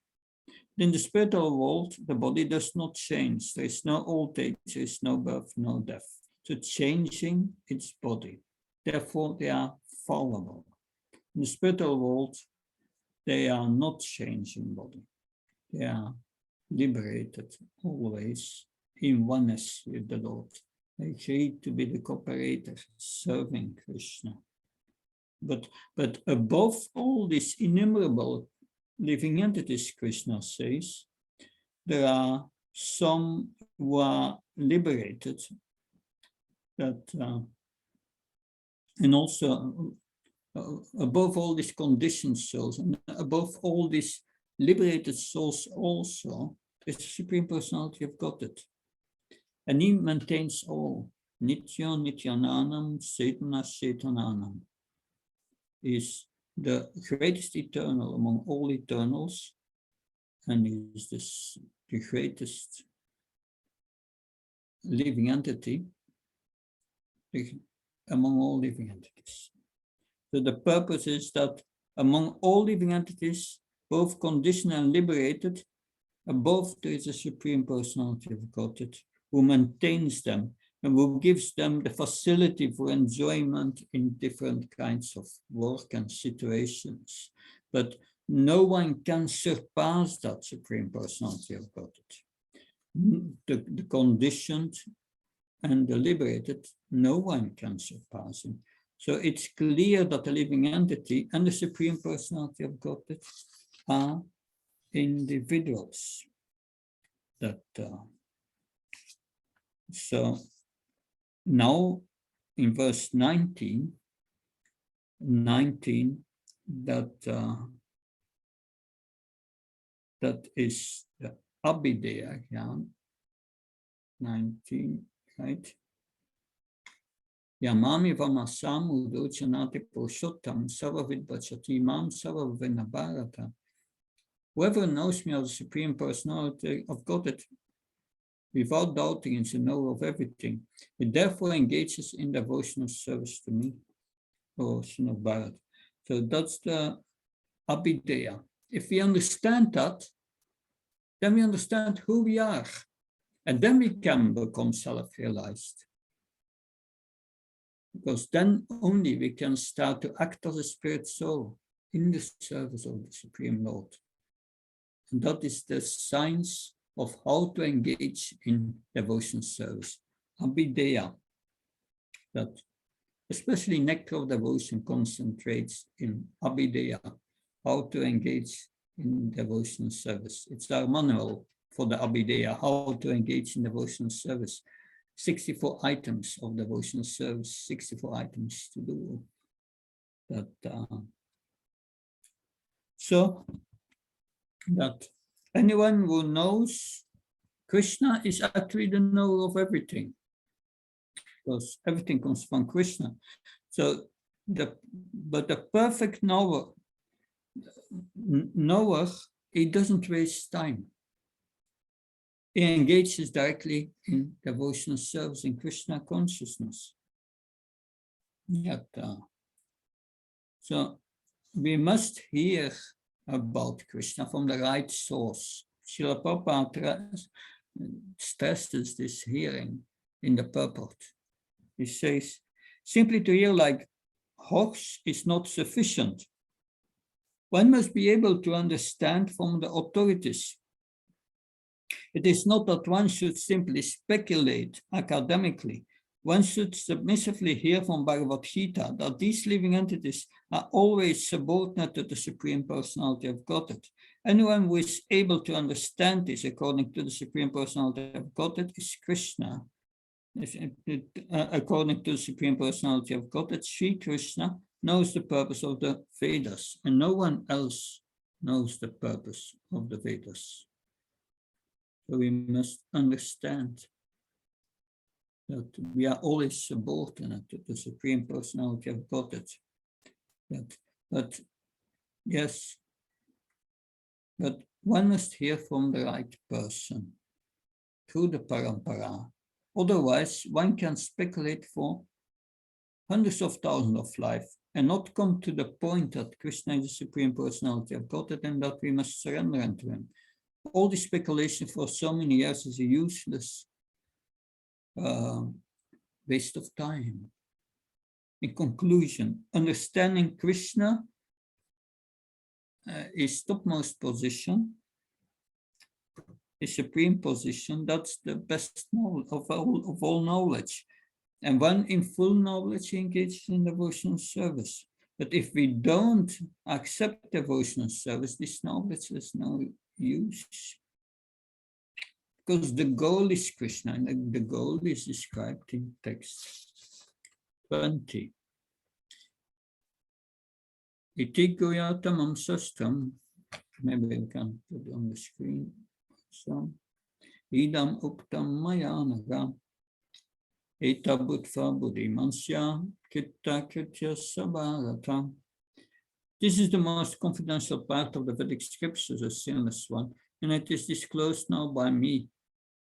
In the spiritual world, the body does not change. There is no old age, there is no birth, no death. So changing its body. Therefore, they are fallible. In the spiritual world, they are not changing body. They are liberated always in oneness with the Lord. They agree to be the cooperator, serving Krishna. But above all these innumerable living entities, Krishna says, there are some who are liberated, that and also above all these conditioned souls, and above all these liberated souls also, is the Supreme Personality of Godhead. And he maintains all. Nitya Nityananam Cetana Cetananam is the greatest eternal among all eternals, and is the greatest living entity among all living entities. So the purpose is that among all living entities, both conditioned and liberated, above there is a Supreme Personality of Godhead who maintains them and who gives them the facility for enjoyment in different kinds of work and situations. But no one can surpass that Supreme Personality of Godhead. The conditioned and the liberated, no one can surpass him. So it's clear that the living entity and the Supreme Personality of Godhead are individuals. So now in verse 19, that is the Abhideya, 19, right? Yamami vamasam udochanati purushottam savavid bachati mam savavinabarata. Whoever knows me as the Supreme Personality of Godhead, without doubting, is the knower of everything. It therefore engages in devotional service to me, or son of Bharat. So that's the Abhideya. If we understand that, then we understand who we are, and then we can become self-realized. Because then only we can start to act as a spirit soul in the service of the Supreme Lord. And that is the science of how to engage in devotion service. Abhideya, that especially Nectar of Devotion concentrates in Abhideya, how to engage in devotion service. It's our manual for the Abhideya, how to engage in devotion service. 64 items of devotion service, 64 items to do. So that anyone who knows Krishna is actually the knower of everything, because everything comes from Krishna. So but the perfect knower, he doesn't waste time. He engages directly in devotional service in Krishna consciousness. So we must hear about Krishna from the right source. Srila Prabhupada stresses this hearing in the purport. He says, simply to hear like horse is not sufficient. One must be able to understand from the authorities. It is not that one should simply speculate academically. One should submissively hear from Bhagavad Gita that these living entities are always subordinate to the Supreme Personality of Godhead. Anyone who is able to understand this according to the Supreme Personality of Godhead is Krishna. According to the Supreme Personality of Godhead, Sri Krishna knows the purpose of the Vedas, and no one else knows the purpose of the Vedas. So we must understand that we are always subordinate to the Supreme Personality of Godhead. But yes, but one must hear from the right person through the parampara. Otherwise, one can speculate for hundreds of thousands of lives and not come to the point that Krishna is the Supreme Personality of Godhead and that we must surrender unto him. All this speculation for so many years is a useless waste of time. In conclusion, understanding Krishna is topmost position, his supreme position, that's the best of all knowledge. And one in full knowledge engages in devotional service. But if we don't accept devotional service, this knowledge has no use. Because the goal is Krishna, and the goal is described in text 20. Iti goyatamam sastram, maybe we can put it on the screen. So, idam uktam mayanaga, eta buddha buddhimansya, kitta kitya sabharata. This is the most confidential part of the Vedic scriptures, a sinless one, and it is disclosed now by me.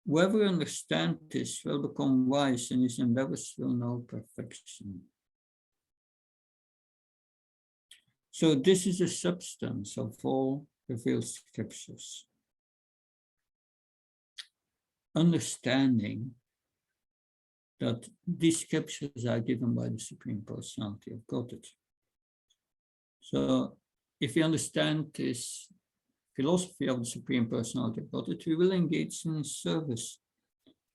Whoever understands this will become wise, and his endeavors will know perfection. So this is the substance of all revealed scriptures. Understanding that these scriptures are given by the Supreme Personality of Godhead. So if we understand this philosophy of the Supreme Personality of Godhead, we will engage in his service.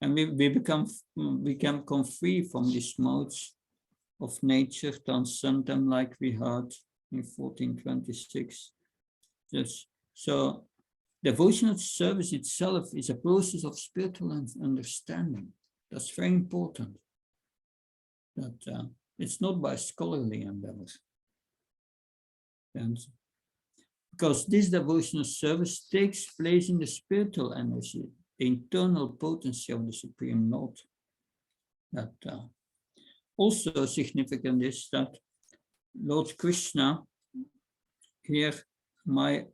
And we can come free from these modes of nature, transcend them like we heard in 1426. Yes. So devotional service itself is a process of spiritual understanding. That's very important. That it's not by scholarly endeavors. And because this devotional service takes place in the spiritual energy, the internal potency of the Supreme Lord. That also significant is that Lord Krishna here, Maya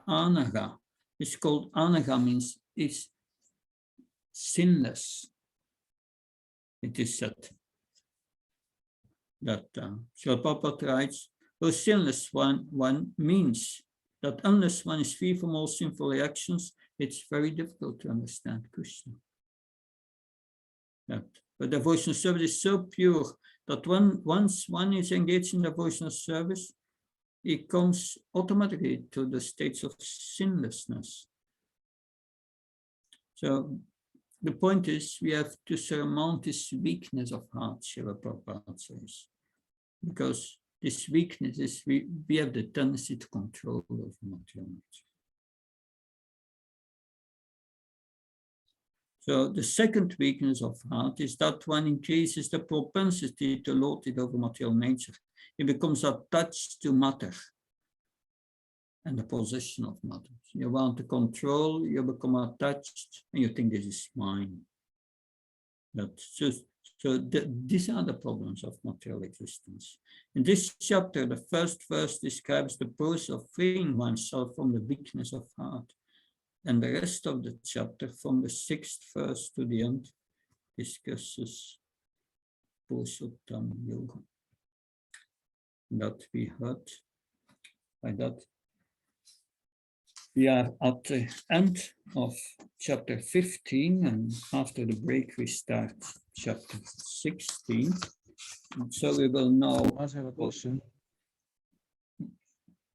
Anaga, is called Anaga, means is sinless. It is said that Srila Prabhupada writes, "Oh, sinless one means that unless one is free from all sinful reactions, it's very difficult to understand Krishna." But devotional service is so pure that once one is engaged in devotional service, it comes automatically to the states of sinlessness. So the point is, we have to surmount this weakness of heart, Srila Prabhupada says, because this weakness is we have the tendency to control over material nature. So the second weakness of heart is that one increases the propensity to lord it over material nature. It becomes attached to matter and the possession of matter. You want to control, you become attached, and you think this is mine. That's just these are the problems of material existence. In this chapter, the first verse describes the process of freeing oneself from the weakness of heart. And the rest of the chapter, from the 6th verse to the end, discusses Purushottam Yoga. That we heard. By that, we are at the end of chapter 15, and after the break, we start chapter 16. And so we will now. I have a question.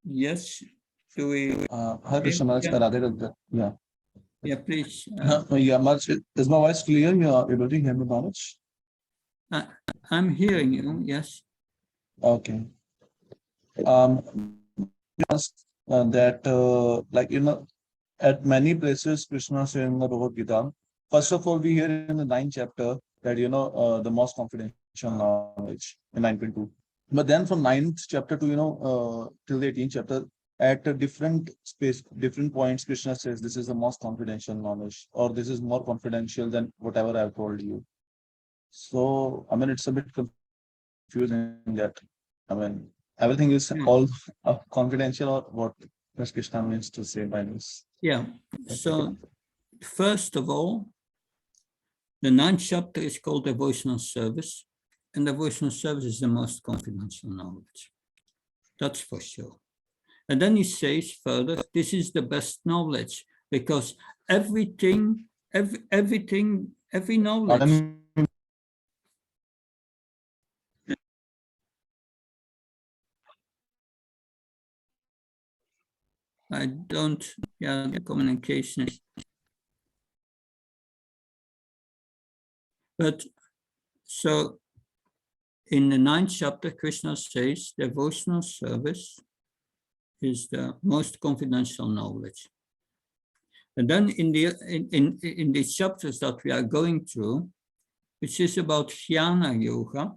Yes. Do we? Hi, Krishna Maharaj. Yeah. Yeah, please. Yeah, Maharaj, is my voice clear? You're able to hear me, Maharaj? I'm hearing you, yes. Okay. That, at many places, Krishna said in the Bhagavad Gita, first of all, we hear in the 9th chapter that, the most confidential knowledge in 9.2. But then from 9th chapter to, till the 18th chapter, at a different points, Krishna says, this is the most confidential knowledge, or this is more confidential than whatever I've told you. So, I mean, it's a bit confusing that, I mean, everything is all confidential, or what does Krishna means to say by this? Yeah. So first of all, the 9th chapter is called devotional service, and devotional service is the most confidential knowledge. That's for sure. And then he says further, this is the best knowledge, because every knowledge. I don't, the communication is. But so in the 9th chapter, Krishna says devotional service is the most confidential knowledge. And then in these chapters that we are going through, which is about jnana yoga,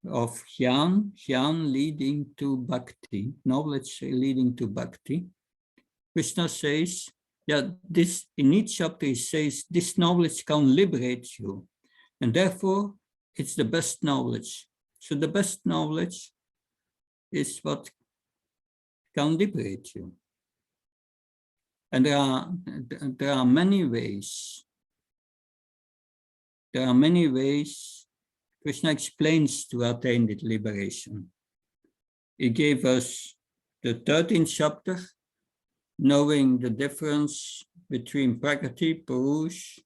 of jnana leading to bhakti, knowledge leading to bhakti, Krishna says, this in each chapter he says, this knowledge can liberate you, and therefore it's the best knowledge. So the best knowledge is what can liberate you. And there are many ways. There are many ways Krishna explains to attain that liberation. He gave us the 13th chapter, knowing the difference between Prakriti, Purush,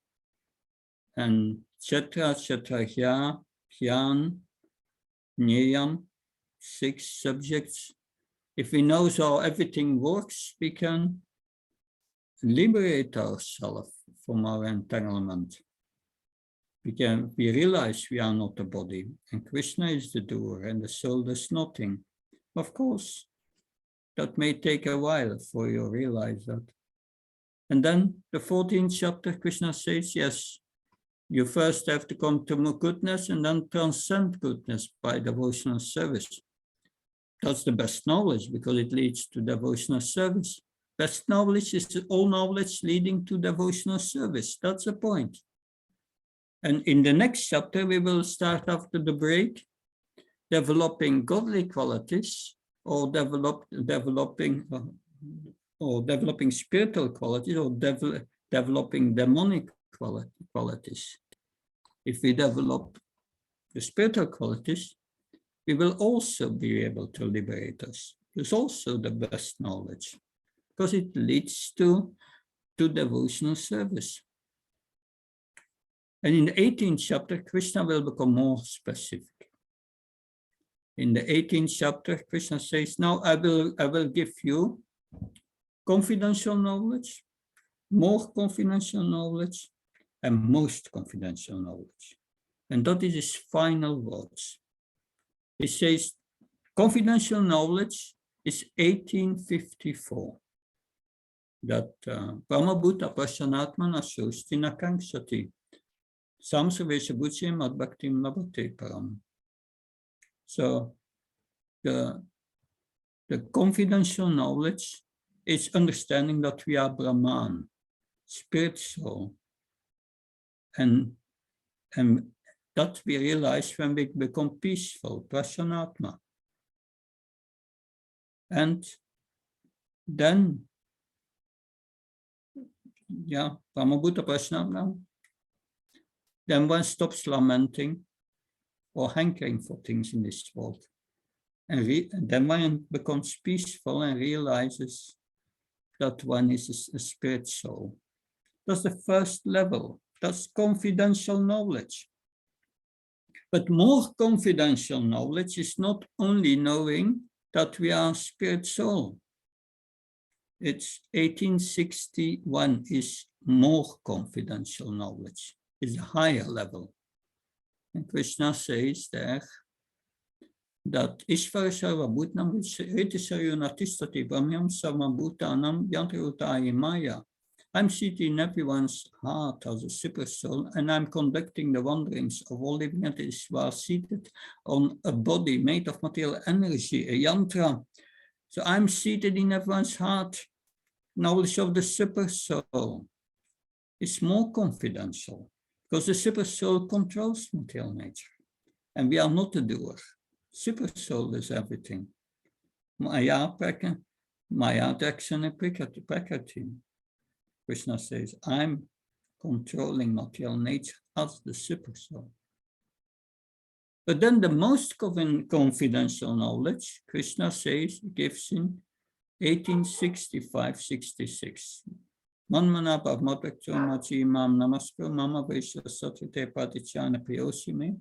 and Kshetra, Kshetrajna, Jnana, Jnayam, 6 subjects. If we know how everything works, we can liberate ourselves from our entanglement. We realize we are not the body, and Krishna is the doer, and the soul does nothing. Of course, that may take a while for you to realize that. And then the 14th chapter, Krishna says, yes, you first have to come to goodness and then transcend goodness by devotional service. That's the best knowledge, because it leads to devotional service. Best knowledge is all knowledge leading to devotional service. That's the point. And in the next chapter, we will start after the break, developing godly qualities, or developing spiritual qualities, or developing demonic qualities. If we develop the spiritual qualities, we will also be able to liberate us. It's also the best knowledge, because it leads to devotional service. And in the 18th chapter, Krishna will become more specific. In the 18th chapter, Krishna says, now I will give you confidential knowledge, more confidential knowledge, and most confidential knowledge. And that is his final words. He says, confidential knowledge is 1854. That Brahma-bhuta pasyanatmana sostina kankshati. Samsavesha buchyam ad bhaktim labhate param. So the confidential knowledge is understanding that we are Brahman, spirit soul, and that we realize when we become peaceful, prashanatma. And then, Brahma-bhuta prashanatma, then one stops lamenting or hankering for things in this world. And then one becomes peaceful and realizes that one is a spirit soul. That's the first level. That's confidential knowledge. But more confidential knowledge is not only knowing that we are spirit soul. It's 1861 is more confidential knowledge. It's a higher level. And Krishna says there that Ishvara Sarva Bhutnam Ritisarunatistati Brahmyam Sarva Bhutanam Yantarutayi Maya. I'm seated in everyone's heart as a super soul, and I'm conducting the wanderings of all living entities while seated on a body made of material energy, a yantra. So I'm seated in everyone's heart. Knowledge of the super soul is more confidential, Because the super soul controls material nature. And we are not the doer. Super soul is everything. Maya Dakshana Prakriti. Krishna says, I'm controlling material nature as the super soul. But then the most confidential knowledge, Krishna says, gives in 1865-66. Manmana Bhavmapektomachi Mam Namaskar Mama Vaishya Satvite Patichana Priyosime.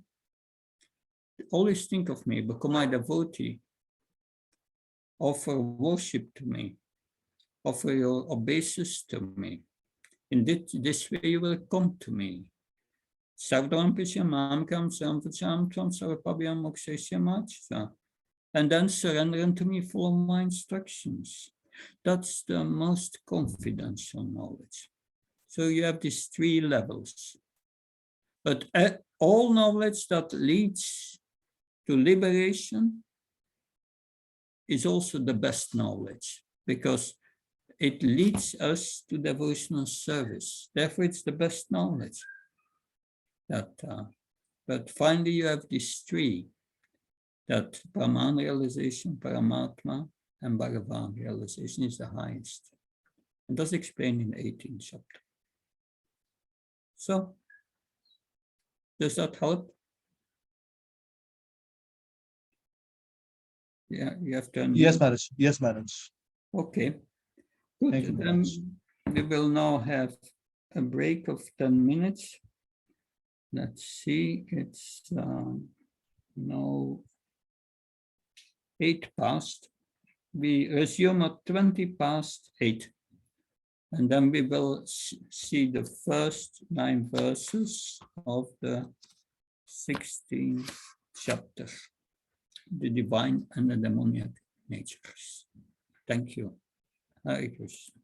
Always think of me, become my devotee. Offer worship to me. Offer your obeisance to me. In this way you will come to me. And then surrender unto me full of my instructions. That's the most confidential knowledge. So you have these three levels. But all knowledge that leads to liberation is also the best knowledge, because it leads us to devotional service. Therefore, it's the best knowledge. But finally, you have these three, that Brahman realization, Paramatma, and Bhagavan realization is the highest. And that's explained in the 18th chapter. So, does that help? Yeah, you have to unmute. Yes, Maharaj. Yes, Maharaj. Okay, good. Thank you, Then Maharaj. we will now have a break of 10 minutes. Let's see, it's now 8 past. We resume at 20 past 8. And then we will see the first 9 verses of the 16th chapter, the divine and the demoniac natures. Thank you. Hare Krishna.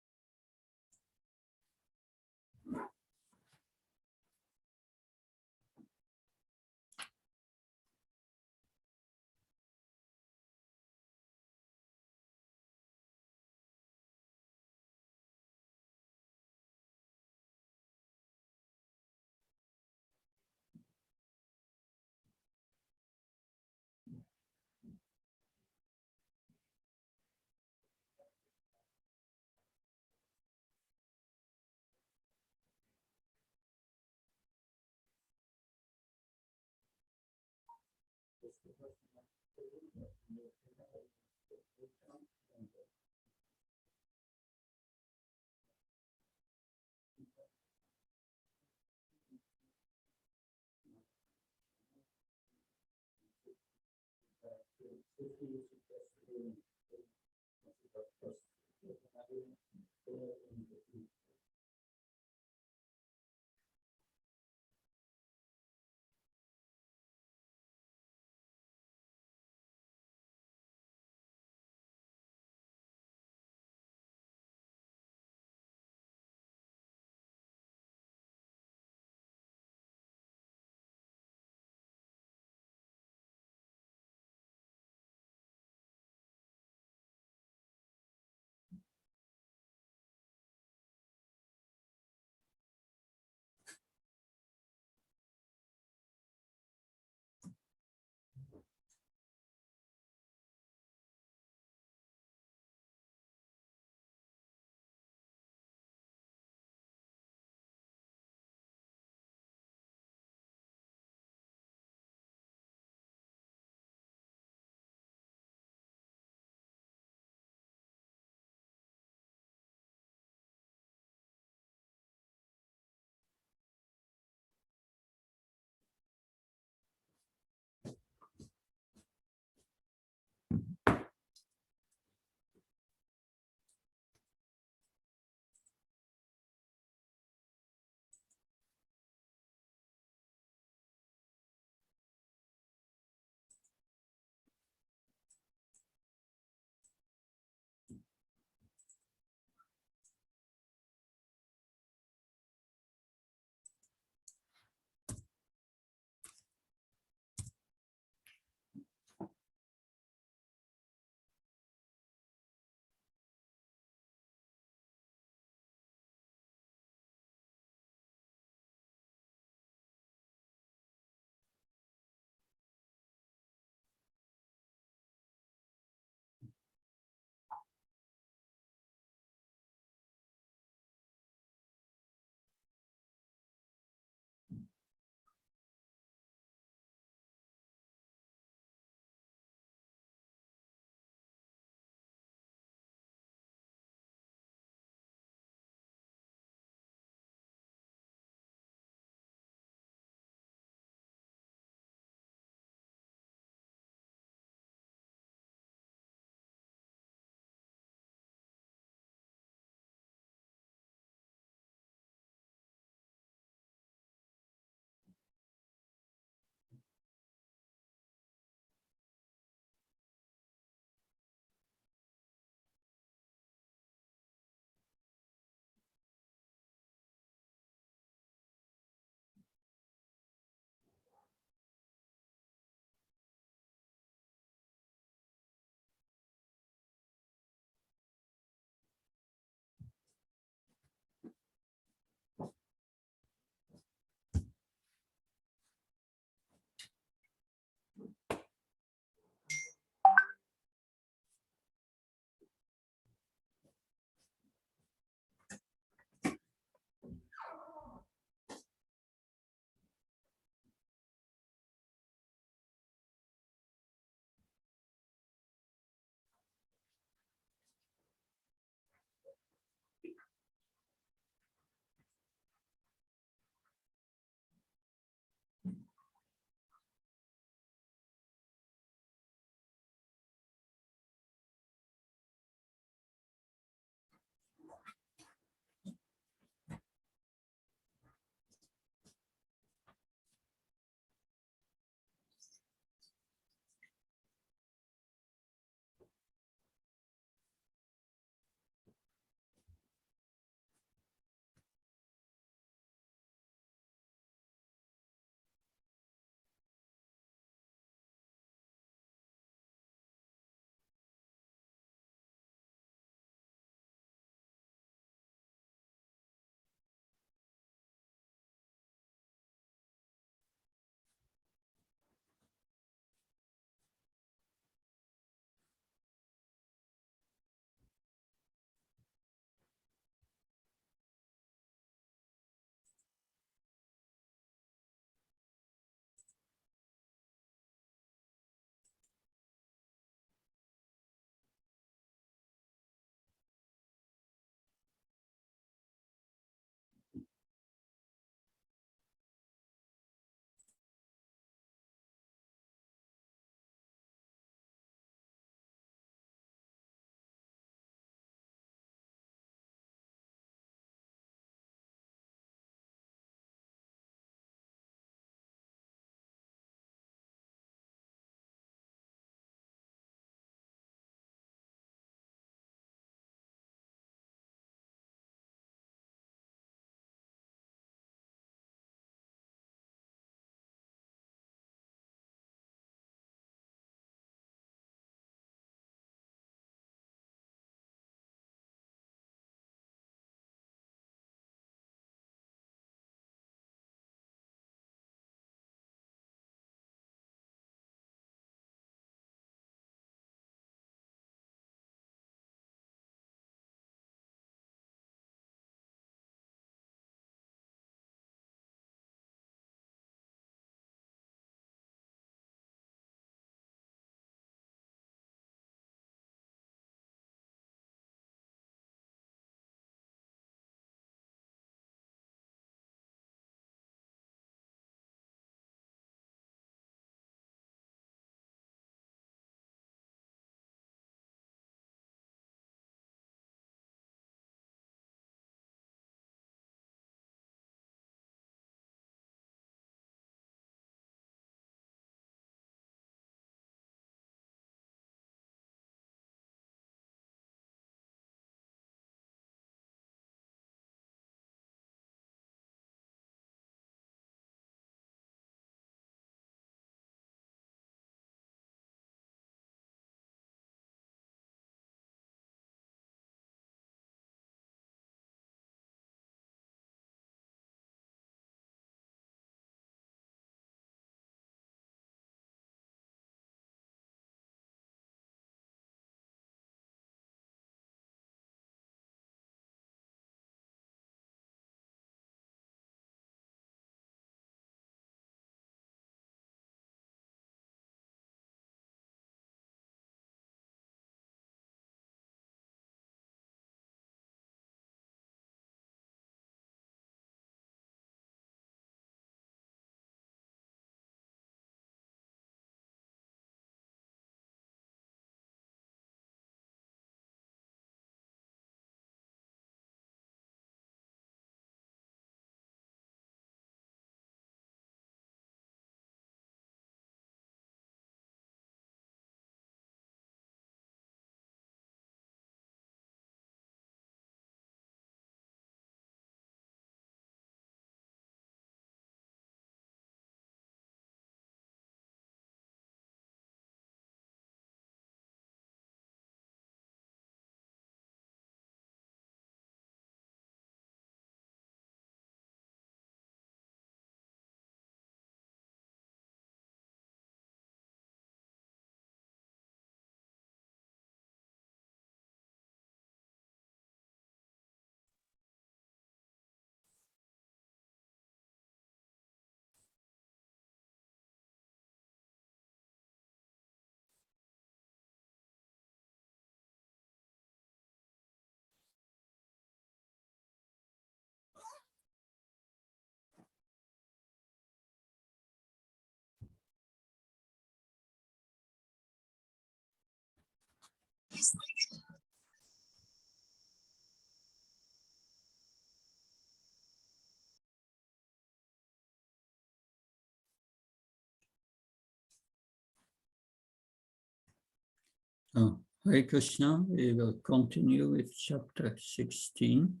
Oh, Hare Krishna, we will continue with chapter 16.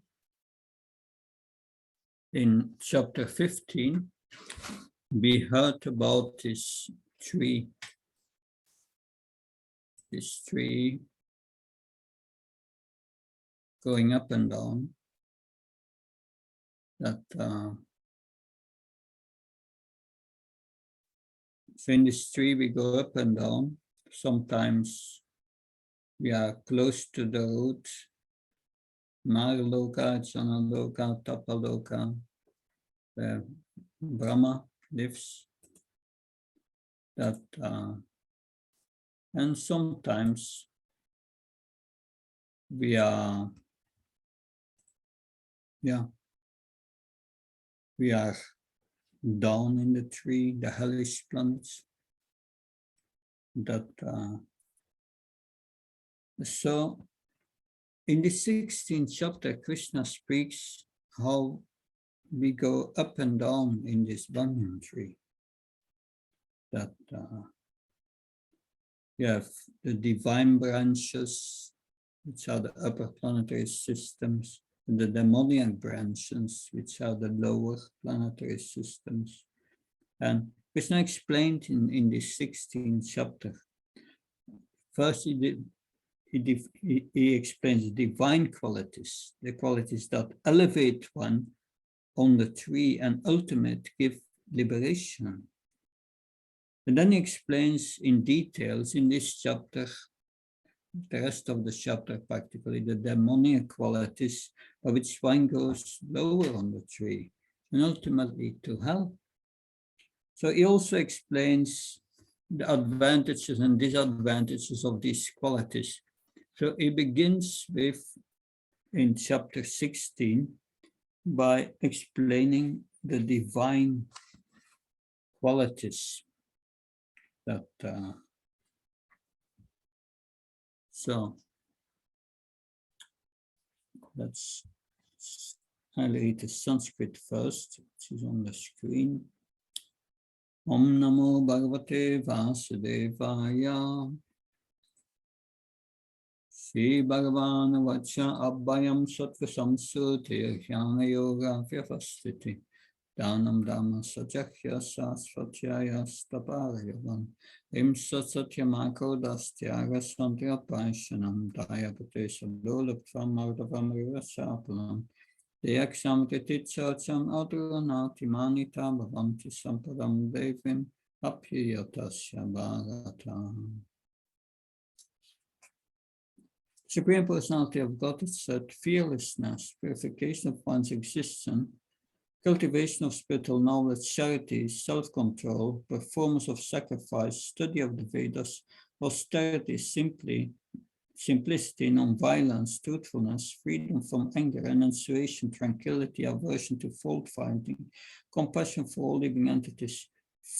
In chapter 15, we heard about this tree going up and down, that so in this tree we go up and down. Sometimes we are close to the root, Marloka, Janaloka, Tapaloka, where Brahma lives. That and sometimes we are down in the tree, the hellish planets. That so in the 16th chapter, Krishna speaks how we go up and down in this banyan tree. That you have the divine branches, which are the upper planetary systems, and the demoniac branches, which are the lower planetary systems. And Krishna explained in the 16th chapter. First, he explains divine qualities, the qualities that elevate one on the tree and ultimate give liberation. And then he explains in details in this chapter, the rest of the chapter practically, the demoniac qualities by which one goes lower on the tree and ultimately to hell. So he also explains the advantages and disadvantages of these qualities. So he begins with, in chapter 16, by explaining the divine qualities that so let's highlight the Sanskrit first, which is on the screen. Om Namo Bhagavate Vasudevaya. Shri Bhagavan Vacha Abhayam Sattva Samsute Jnana Yoga Vyavastiti Dhanam Dhamma Sajakya Sasvatyaya Staparayavan Im Satsatyamako Dastyaga Santya Paishanam Dayapate Sadolaptam Ardavam Rivasapalam Deyakshamte Titsacham Adranati Manita Bhavanti Sampadam Devim Apyatasya Bhagatam. Supreme Personality of God is said fearlessness, purification of one's existence, cultivation of spiritual knowledge, charity, self-control, performance of sacrifice, study of the Vedas, austerity, simplicity, non-violence, truthfulness, freedom from anger, renunciation, tranquility, aversion to fault-finding, compassion for all living entities,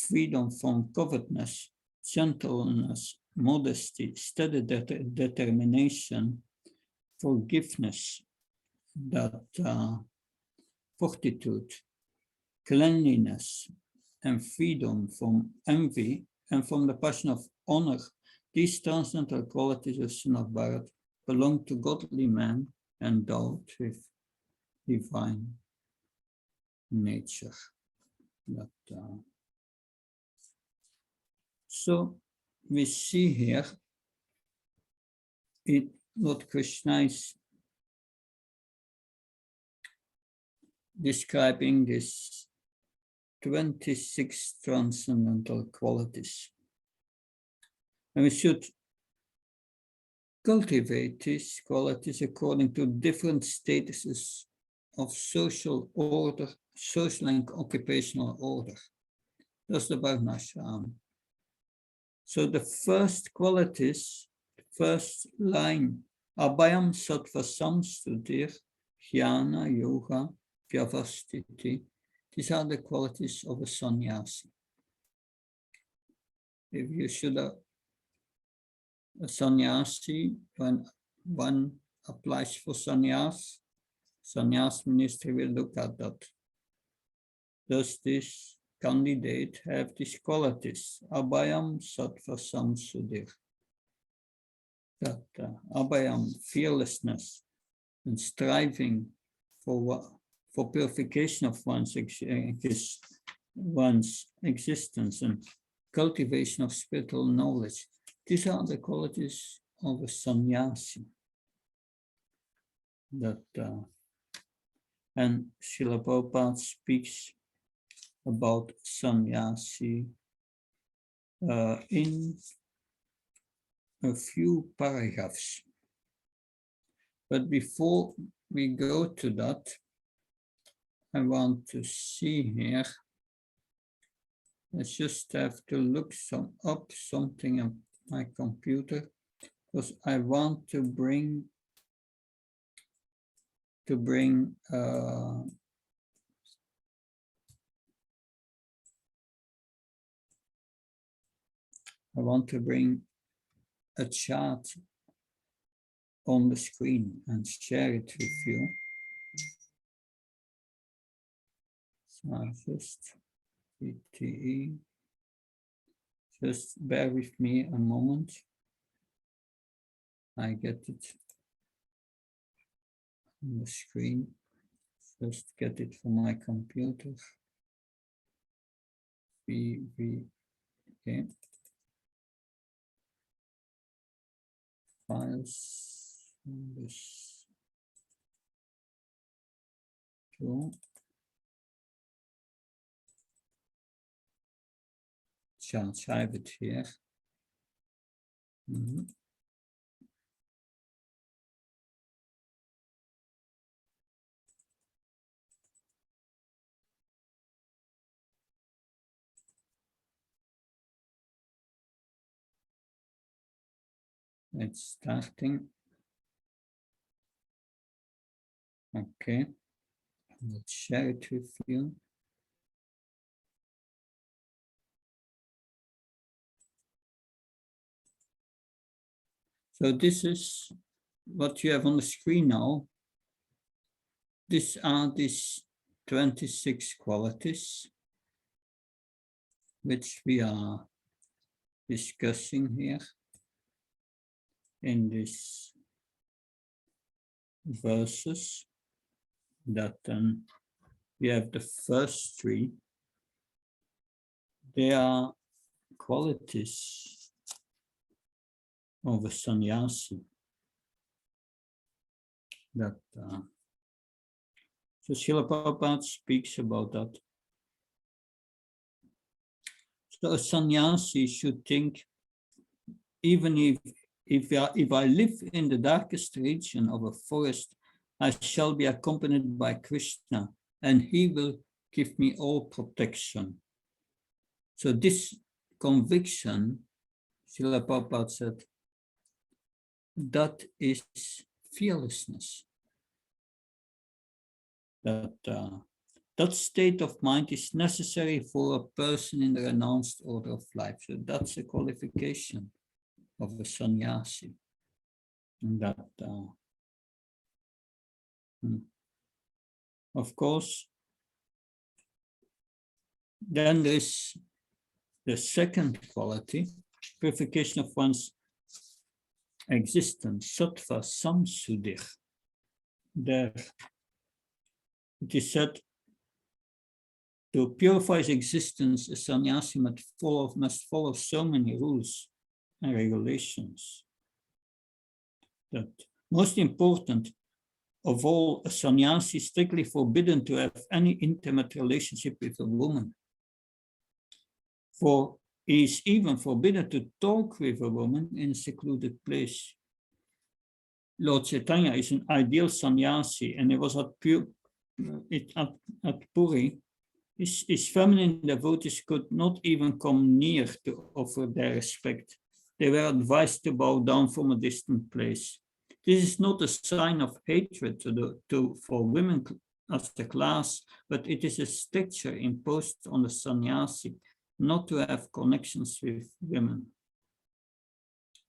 freedom from covetousness, gentleness, modesty, steady determination, forgiveness, that fortitude, cleanliness, and freedom from envy and from the passion of honor. These transcendental qualities of Son of Bharat belong to godly men endowed with divine nature. That, so we see here Lord Krishna is describing these 26 transcendental qualities. And we should cultivate these qualities according to different statuses of social order, social and occupational order. That's the Varnashram. So the first qualities, first line, Abhayam Sattva Samstutir, Jnana Yoga Vyavastiti. These are the qualities of a sannyasi. If you should a sannyasi, when one applies for sannyas ministry will look at that. Does this candidate have these qualities? Abhayam, sattva, samsuddhi. That abhayam, fearlessness, and striving for purification of one's existence and cultivation of spiritual knowledge. These are the qualities of a sannyasi. And Srila Prabhupada speaks about sannyasi in a few paragraphs. But before we go to that, I want to see here. I just have to look up something on my computer because I want to bring a chart on the screen and share it with you. So just VTE. Just bear with me a moment. I get it on the screen. Just get it from my computer. Okay. Files. This. Two. Charts, I have it here. It's starting. Okay, let's share it with you. So this is what you have on the screen now. These are these 26 qualities which we are discussing here in these verses. That we have the first three. They are qualities of a sannyasi. That so Srila Prabhupada speaks about that. So a sannyasi should think, even if I live in the darkest region of a forest, I shall be accompanied by Krishna, and he will give me all protection. So this conviction, Srila Prabhupada said, that is fearlessness. That state of mind is necessary for a person in the renounced order of life. So that's a qualification of a sannyasi. And that, of course, then there's the second quality, purification of one's existence, sattva samsuddhi. There it is said, to purify his existence, a sannyasi must follow so many rules and regulations. That most important of all, a sannyasi is strictly forbidden to have any intimate relationship with a woman. For he is even forbidden to talk with a woman in a secluded place. Lord Chaitanya is an ideal sannyasi, and he was at Puri. His feminine devotees could not even come near to offer their respect. They were advised to bow down from a distant place. This is not a sign of hatred for women as a class, but it is a stricture imposed on the sannyasi not to have connections with women.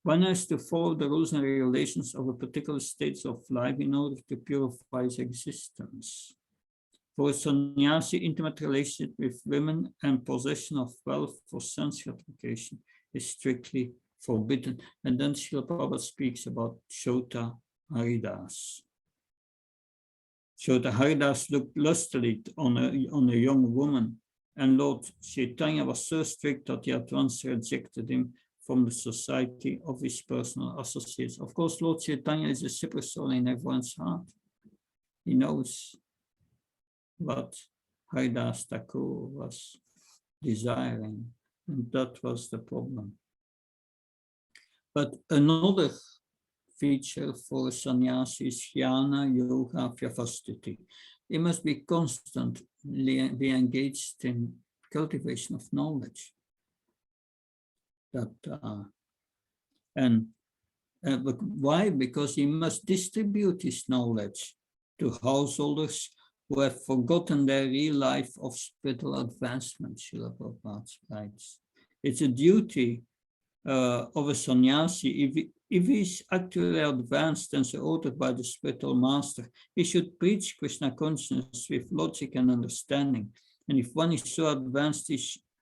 One has to follow the rules and regulations of a particular state of life in order to purify his existence. For a sannyasi, intimate relationship with women and possession of wealth for sense gratification is strictly forbidden. And then Srila Prabhupada speaks about Shota Haridas. Shota Haridas looked lustily on a young woman, and Lord Chaitanya was so strict that he at once rejected him from the society of his personal associates. Of course, Lord Chaitanya is a super soul in everyone's heart. He knows what Haridas Thakur was desiring, and that was the problem. But another feature for a sannyasi is jnana, yoga, vyavastiti. He must be constantly be engaged in cultivation of knowledge. But why? Because he must distribute his knowledge to householders who have forgotten their real life of spiritual advancement, Srila Prabhupada writes. It's a duty of a sannyasi. If he is actually advanced and so ordered by the spiritual master, he should preach Krishna consciousness with logic and understanding. And if one is so advanced,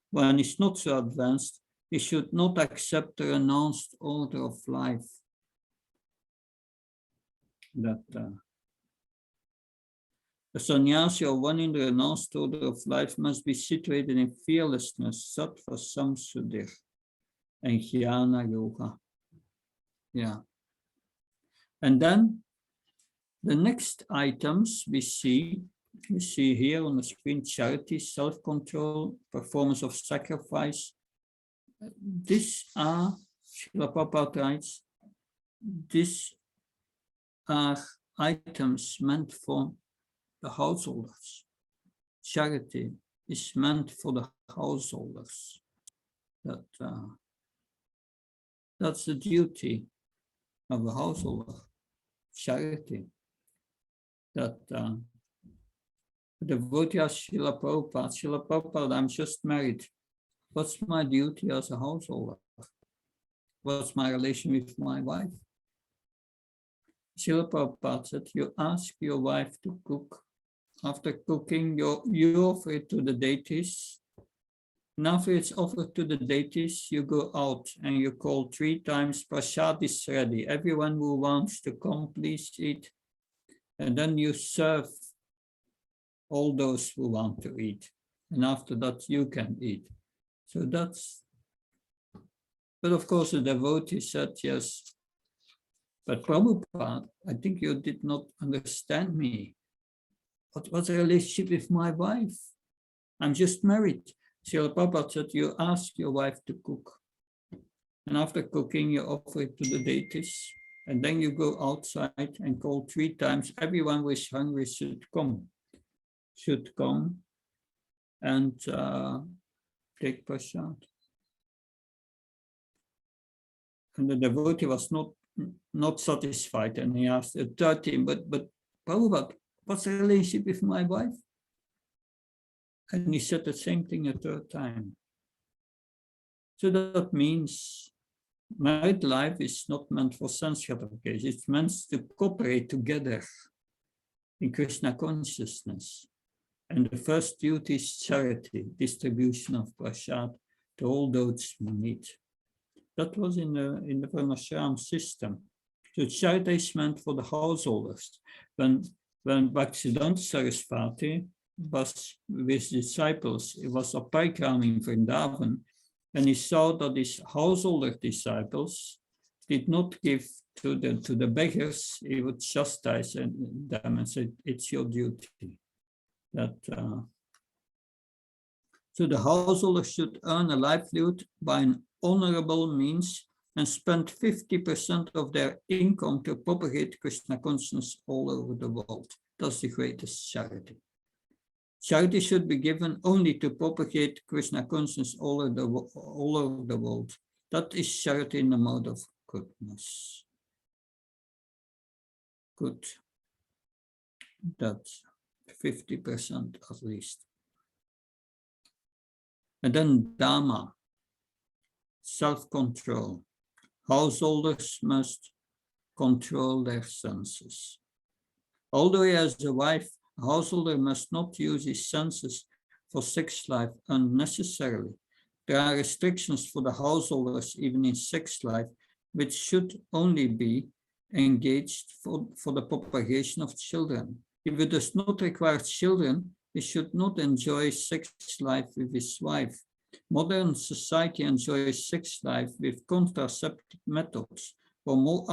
one is not so advanced, he should not accept the renounced order of life. A sannyasi or one in the renounced order of life must be situated in fearlessness, sattva samsuddhir, and jnana yoga. Yeah. And then the next items we see here on the screen: charity, self-control, performance of sacrifice. These are, Srila Prabhupada writes, these are items meant for the householders. Charity is meant for the householders. That's the duty of a householder. Charity. That the devotee of Srila Prabhupada, I'm just married. What's my duty as a householder? What's my relation with my wife? Srila Prabhupada said, you ask your wife to cook. After cooking, you offer it to the deities. And after it's offered to the deities, you go out and you call 3 times, prasad is ready. Everyone who wants to come, please eat. And then you serve all those who want to eat. And after that, you can eat. So that's, but of course, the devotee said, yes, but Prabhupada, I think you did not understand me. What's the relationship with my wife? I'm just married. Srila Prabhupada said, you ask your wife to cook. And after cooking, you offer it to the deities. And then you go outside and call 3 times. Everyone who is hungry should come and take prasad. And the devotee was not satisfied, and he asked a 3rd time, but Prabhupada, what's the relationship with my wife? And he said the same thing a 3rd time. So that means married life is not meant for sense gratification. It's meant to cooperate together in Krishna consciousness. And the first duty is charity, distribution of prasad to all those who need. That was in the Varnashram system. So charity is meant for the householders. When Bhaktisiddhanta Saraswati was with disciples, it was a parikram in Vrindavan, and he saw that his householder disciples did not give to the beggars. He would chastise them and say, it's your duty. So the householder should earn a livelihood by an honorable means and spend 50% of their income to propagate Krishna consciousness all over the world. That's the greatest charity. Charity should be given only to propagate Krishna consciousness all over the world. That is charity in the mode of goodness. Good. That's 50% at least. And then Dhamma, self-control. householders must control their senses. Although he has a wife, a householder must not use his senses for sex life unnecessarily. There are restrictions for the householders even in sex life, which should only be engaged for the propagation of children. If it does not require children, he should not enjoy sex life with his wife. Modern society enjoys sex life with contraceptive methods or more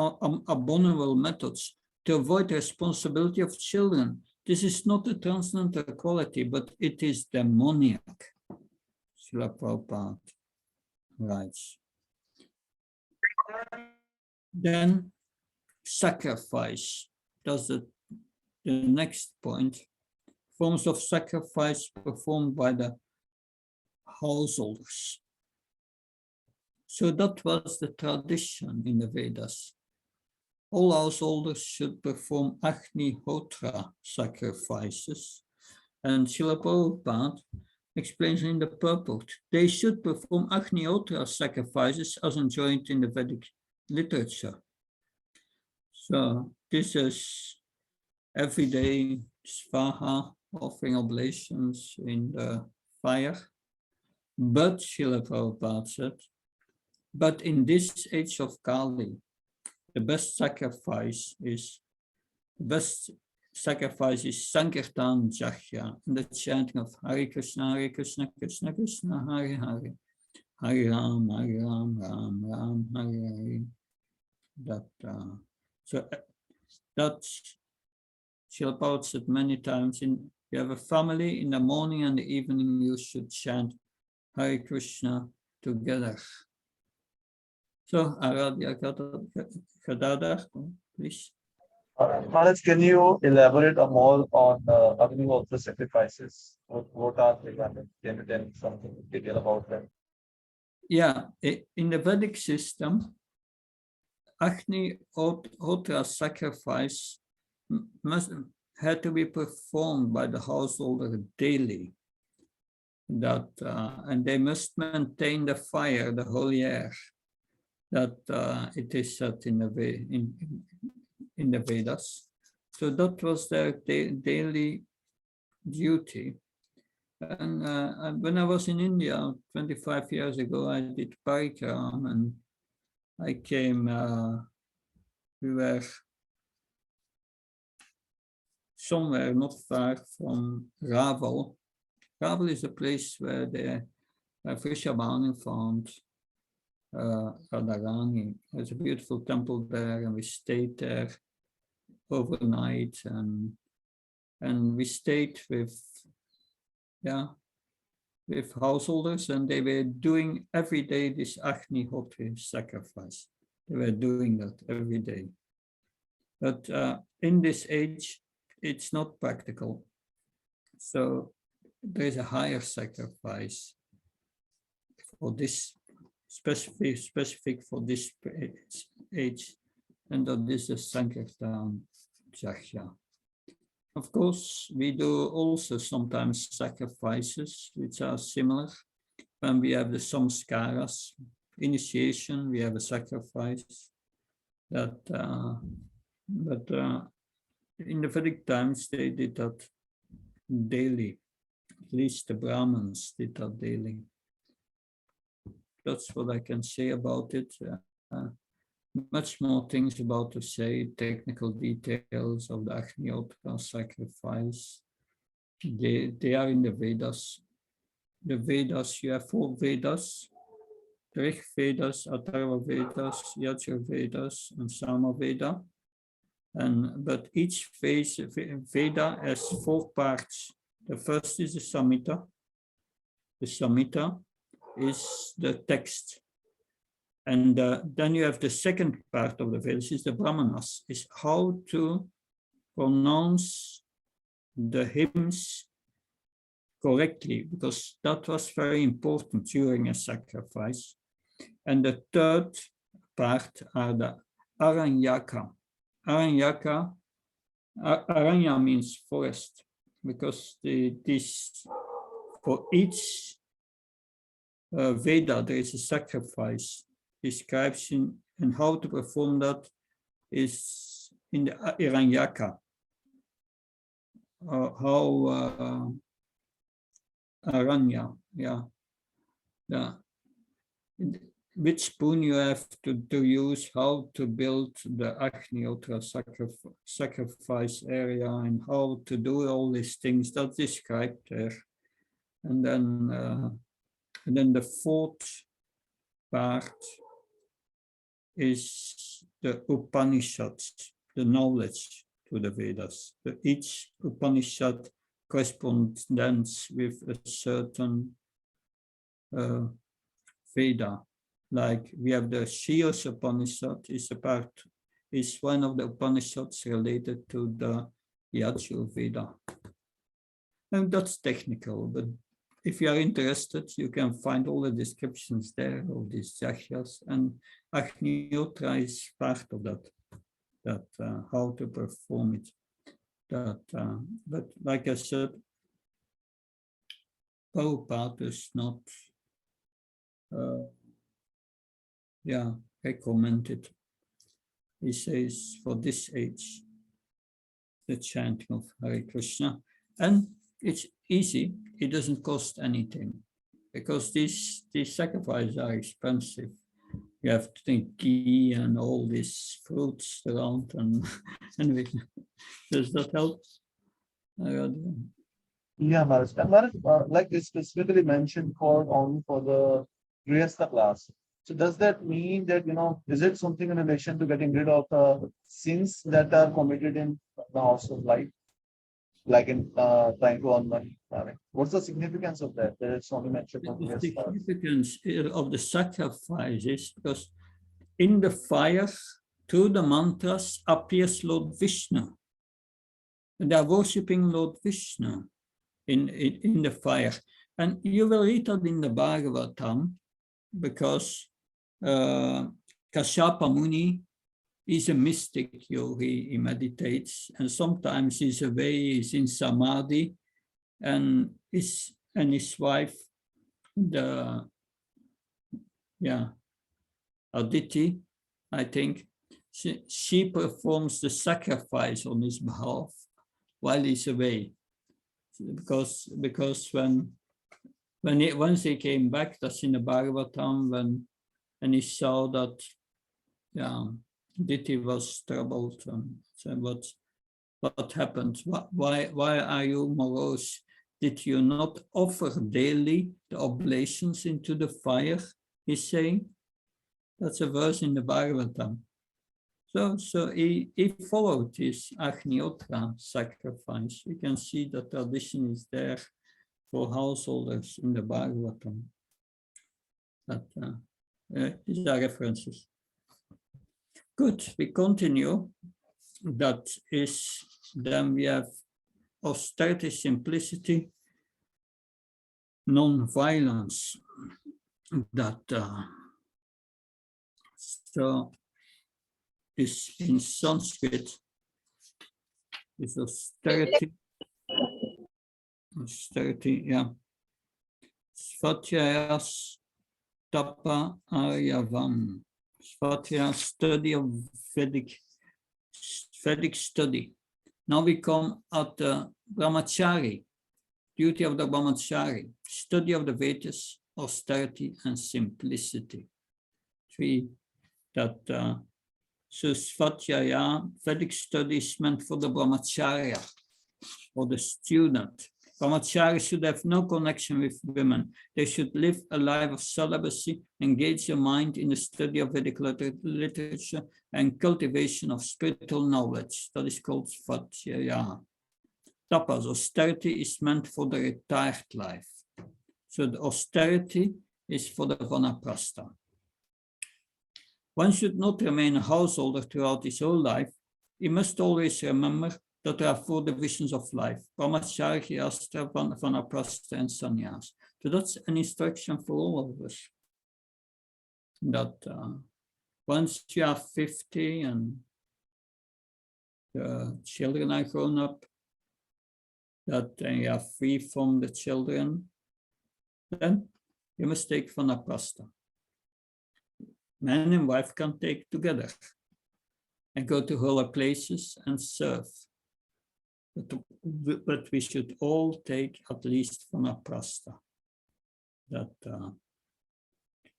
abominable methods to avoid the responsibility of children. This is not a transcendental quality, but it is demoniac. Srila Prabhupada writes. Then sacrifice. That's the next point. Forms of sacrifice performed by the householders. So that was the tradition in the Vedas. All householders should perform Agni-hotra sacrifices. And Srila Prabhupada explains in the purport, they should perform Agni-hotra sacrifices as enjoined in the Vedic literature. So this is everyday svaha, offering oblations in the fire. But Srila Prabhupada said, but in this age of Kali, the best sacrifice is Sankirtan Jahya, and the chanting of Hare Krishna, Krishna Krishna, Hare Hare, Hare Ram, Ram Ram, Hare Hare. That's Srila Prabhupada said many times. You have a family, in the morning and the evening you should chant Hare Krishna together. So Aradhya Gadadhar, please. Maharaj, can you elaborate more on Agni-hotra sacrifices? What are they? Can you tell me something in detail about them? Yeah, in the Vedic system, Agni-hotra sacrifice had to be performed by the householder daily. And they must maintain the fire, the holy air. That it is said in the Vedas. So that was their daily duty. And when I was in India 25 years ago, I did parikram, and I came, we were somewhere not far from Raval. Raval is a place where the Vrishabhanu found Radharani. There's a beautiful temple there, and we stayed there overnight, and we stayed with householders, and they were doing every day this Agni-hotra sacrifice. They were doing that every day. But in this age, it's not practical. So there's a higher sacrifice for this specific for this age, and that is the Sankirtan Jahya. Of course, we do also sometimes sacrifices which are similar. When we have the samskaras, initiation, we have a sacrifice that, but in the Vedic times they did that daily. At least the Brahmins did that daily. That's what I can say about it. Much more things about to say, technical details of the Agni-hotra sacrifice. They are in the Vedas. The Vedas, you have 4 Vedas, the Rig Vedas, Atharva Vedas, Yajur Vedas, and Sama Veda. But each Veda has 4 parts. The first is the Samhita. The Samhita is the text. And then you have the second part of the Vedas, is the Brahmanas, is how to pronounce the hymns correctly, because that was very important during a sacrifice. And the third part are the Aranyaka. Aranya means forest, because for each Veda there is a sacrifice described and how to perform that is in the Iranyaka. How Aranya, yeah. Which spoon you have to use, how to build the Agni-Hotra sacrifice area, and how to do all these things that's described there. And then the fourth part is the Upanishads, the knowledge to the Vedas. Each Upanishad corresponds with a certain Veda. Like we have the Shios Upanishad is one of the Upanishads related to the Yajur Veda. And that's technical, but if you are interested, you can find all the descriptions there of these Yagyas, and Agni-Hotra is part of that how to perform it. But like I said, Prabhupada is not recommended. He says for this age, the chanting of Hare Krishna, and it's easy. It doesn't cost anything because these sacrifices are expensive. You have to take ghee and all these fruits around, and does that help? Yeah, Maharaj. And Maharaj, like it's specifically mentioned only for the Grihastha class. So does that mean that, is it something in relation to getting rid of sins that are committed in the house of life? Like in trying to earn money. What's the significance of that? That it's only mentioned for the significance of the sacrifices, because in the fire, through the mantras, appears Lord Vishnu. They are worshipping Lord Vishnu in the fire. And you will read that in the Bhagavatam, because Kashyapa Muni is a mystic yogi. He meditates, and sometimes he's away, he's in samadhi, and his wife, Aditi, I think, she performs the sacrifice on his behalf while he's away, because once he came back, that's in the Bhagavatam, and he saw that Aditi was troubled, and said, what happened? Why are you morose? Did you not offer daily the oblations into the fire? He's saying. That's a verse in the Bhagavatam. So he followed his Agni-Hotra sacrifice. You can see the tradition is there for householders in the Bhagavatam. These are references. Good, we continue. That is, then we have austerity, simplicity, non-violence. So is in Sanskrit is austerity, Svatiyas Tapa Aryavam. Svatya, study of Vedic study. Now we come at the Brahmachari, duty of the Brahmachari, study of the Vedas, austerity and simplicity. Three, so Svatya, Vedic study is meant for the Brahmacharya, for the student. Brahmachari should have no connection with women. They should live a life of celibacy, engage their mind in the study of Vedic literature and cultivation of spiritual knowledge. That is called Svatya. Tapas, austerity is meant for the retired life. So the austerity is for the vanaprastha. One should not remain a householder throughout his whole life. He must always remember that there are four divisions of life: Brahmacharya, Grihastha, Vanaprastha, and Sannyas. So that's an instruction for all of us. That once you are 50 and the children are grown up, that you are free from the children, then you must take Vanaprastha. Man and wife can take together and go to holy places and serve. But we should all take at least vanaprastha.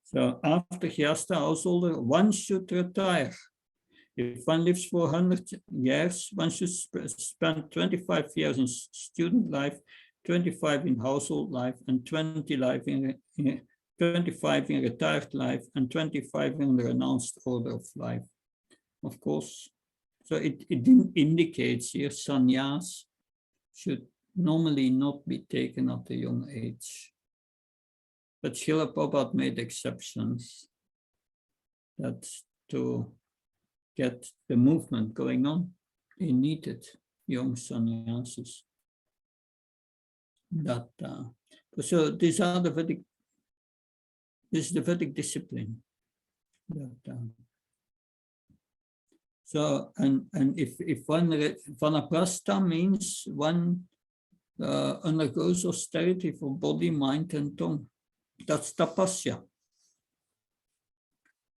So after Hyasta householder, one should retire. If one lives for 100 years, one should spend 25 years in student life, 25 in household life, and 25 in retired life, and 25 in the renounced order of life. Of course, so it indicates here sannyas should normally not be taken at a young age. But Srila Prabhupada made exceptions that to get the movement going on, they needed young sannyasis. So these are the Vedic, this is the Vedic discipline. So and if one vanaprastha means one undergoes austerity for body, mind, and tongue. That's tapasya.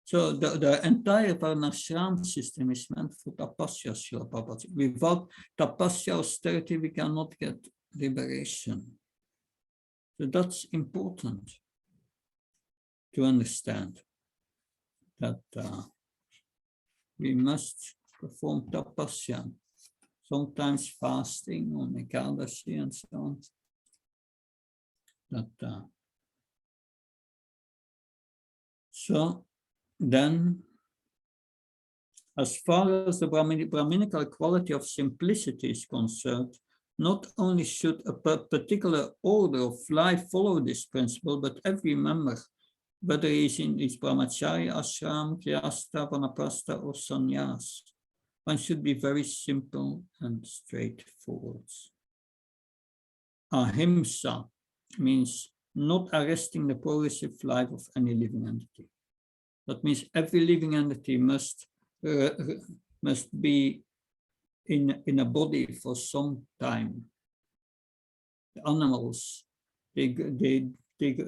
So the entire varnashram system is meant for tapasya, Srila Prabhupada. Without tapasya austerity, we cannot get liberation. So that's important to understand that we must perform tapasya, sometimes fasting on Ekadashi and so on. So then, as far as the Brahminical quality of simplicity is concerned, not only should a particular order of life follow this principle, but every member, whether he is in his brahmachari, ashram, grihastha, vanaprastha, or sannyas, one should be very simple and straightforward. Ahimsa means not arresting the progressive life of any living entity. That means every living entity must be in a body for some time. The animals, they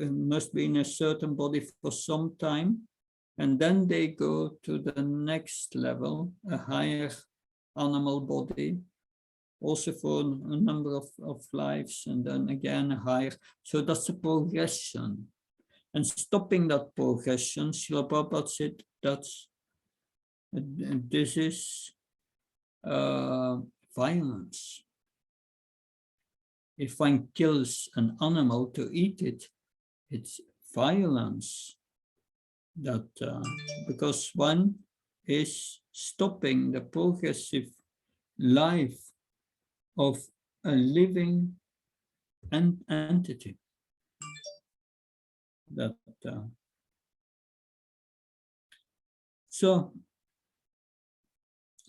must be in a certain body for some time, and then they go to the next level, a higher animal body, also for a number of lives, and then again a higher. So that's a progression. And stopping that progression, Srila Prabhupada said this is violence. If one kills an animal to eat it, it's violence. Because one is stopping the progressive life of a living entity. So,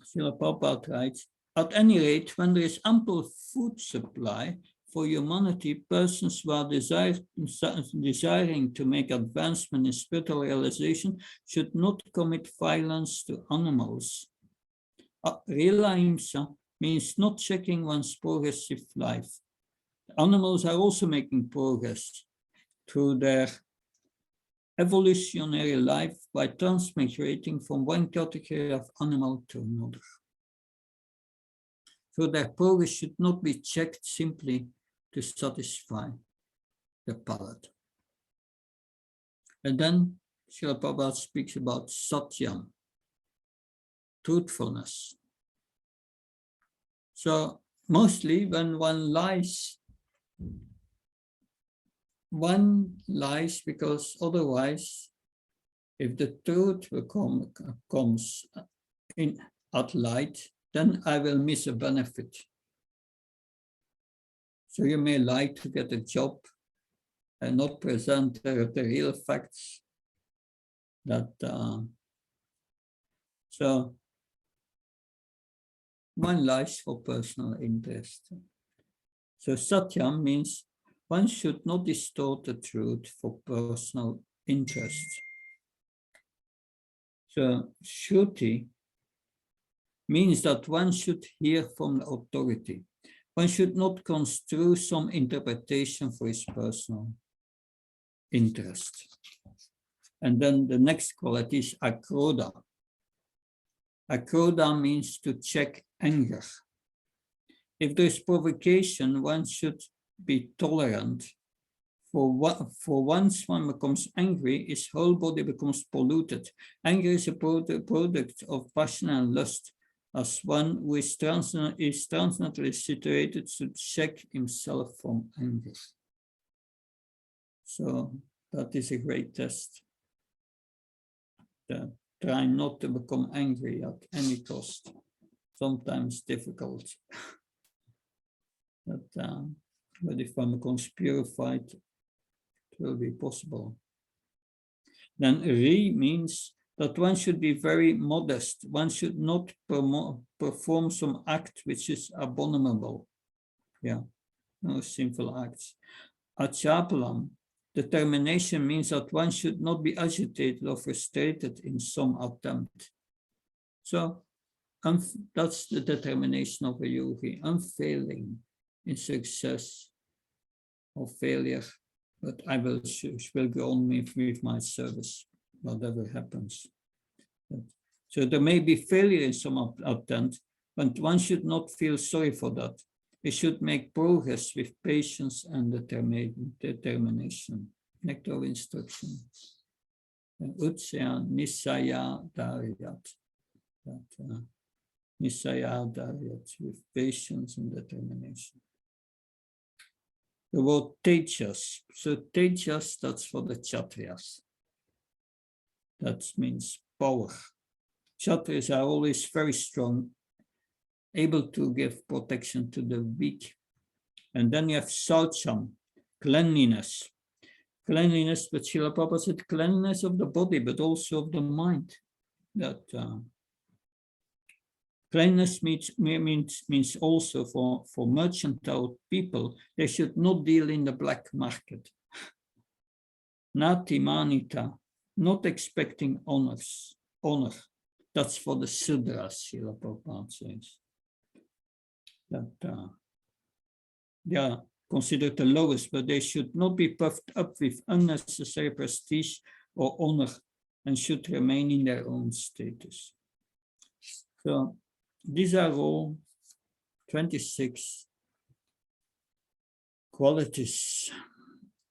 Srila Prabhupada writes, at any rate, when there is ample food supply for humanity, persons who are desiring to make advancement in spiritual realization should not commit violence to animals. Real ahimsa means not checking one's progressive life. Animals are also making progress through their evolutionary life by transmigrating from one category of animal to another. So their progress should not be checked simply to satisfy the palate. And then Srila Prabhupada speaks about satyam, truthfulness. So mostly when one lies because otherwise, if the truth comes in at light, then I will miss a benefit. So you may lie to get a job and not present the real facts. So one lies for personal interest. So satyam means one should not distort the truth for personal interest. So shruti means that one should hear from the authority. One should not construe some interpretation for his personal interest. And then the next quality is akrodha. Akrodha means to check anger. If there is provocation, one should be tolerant. For once one becomes angry, his whole body becomes polluted. Anger is a product of passion and lust. As one who is transcendently situated should check himself from anger. So that is a great test. Try not to become angry at any cost. Sometimes difficult. But if one becomes purified, it will be possible. Then Ri means that one should be very modest. One should not perform some act which is abominable. Yeah, no sinful acts. Achapalam, determination means that one should not be agitated or frustrated in some attempt. So that's the determination of a yogi, unfailing in success or failure, but I will go on with my service, whatever happens. So there may be failure in some attempt, but one should not feel sorry for that. We should make progress with patience and determination. Nectar instruction. Utsaya Nisaya Daryat. Nisaya Daryat, with patience and determination. The word tejas. So tejas, that's for the Kshatriyas. That means power. Kshatriyas are always very strong, able to give protection to the weak. And then you have Saucham, cleanliness. Cleanliness, but Srila Prabhupada said cleanliness of the body, but also of the mind. That cleanliness means also for mercantile people, they should not deal in the black market. Nati manita, not expecting honor. That's for the Sudras, Srila Prabhupada says. That they are considered the lowest, but they should not be puffed up with unnecessary prestige or honor and should remain in their own status. So these are all 26 qualities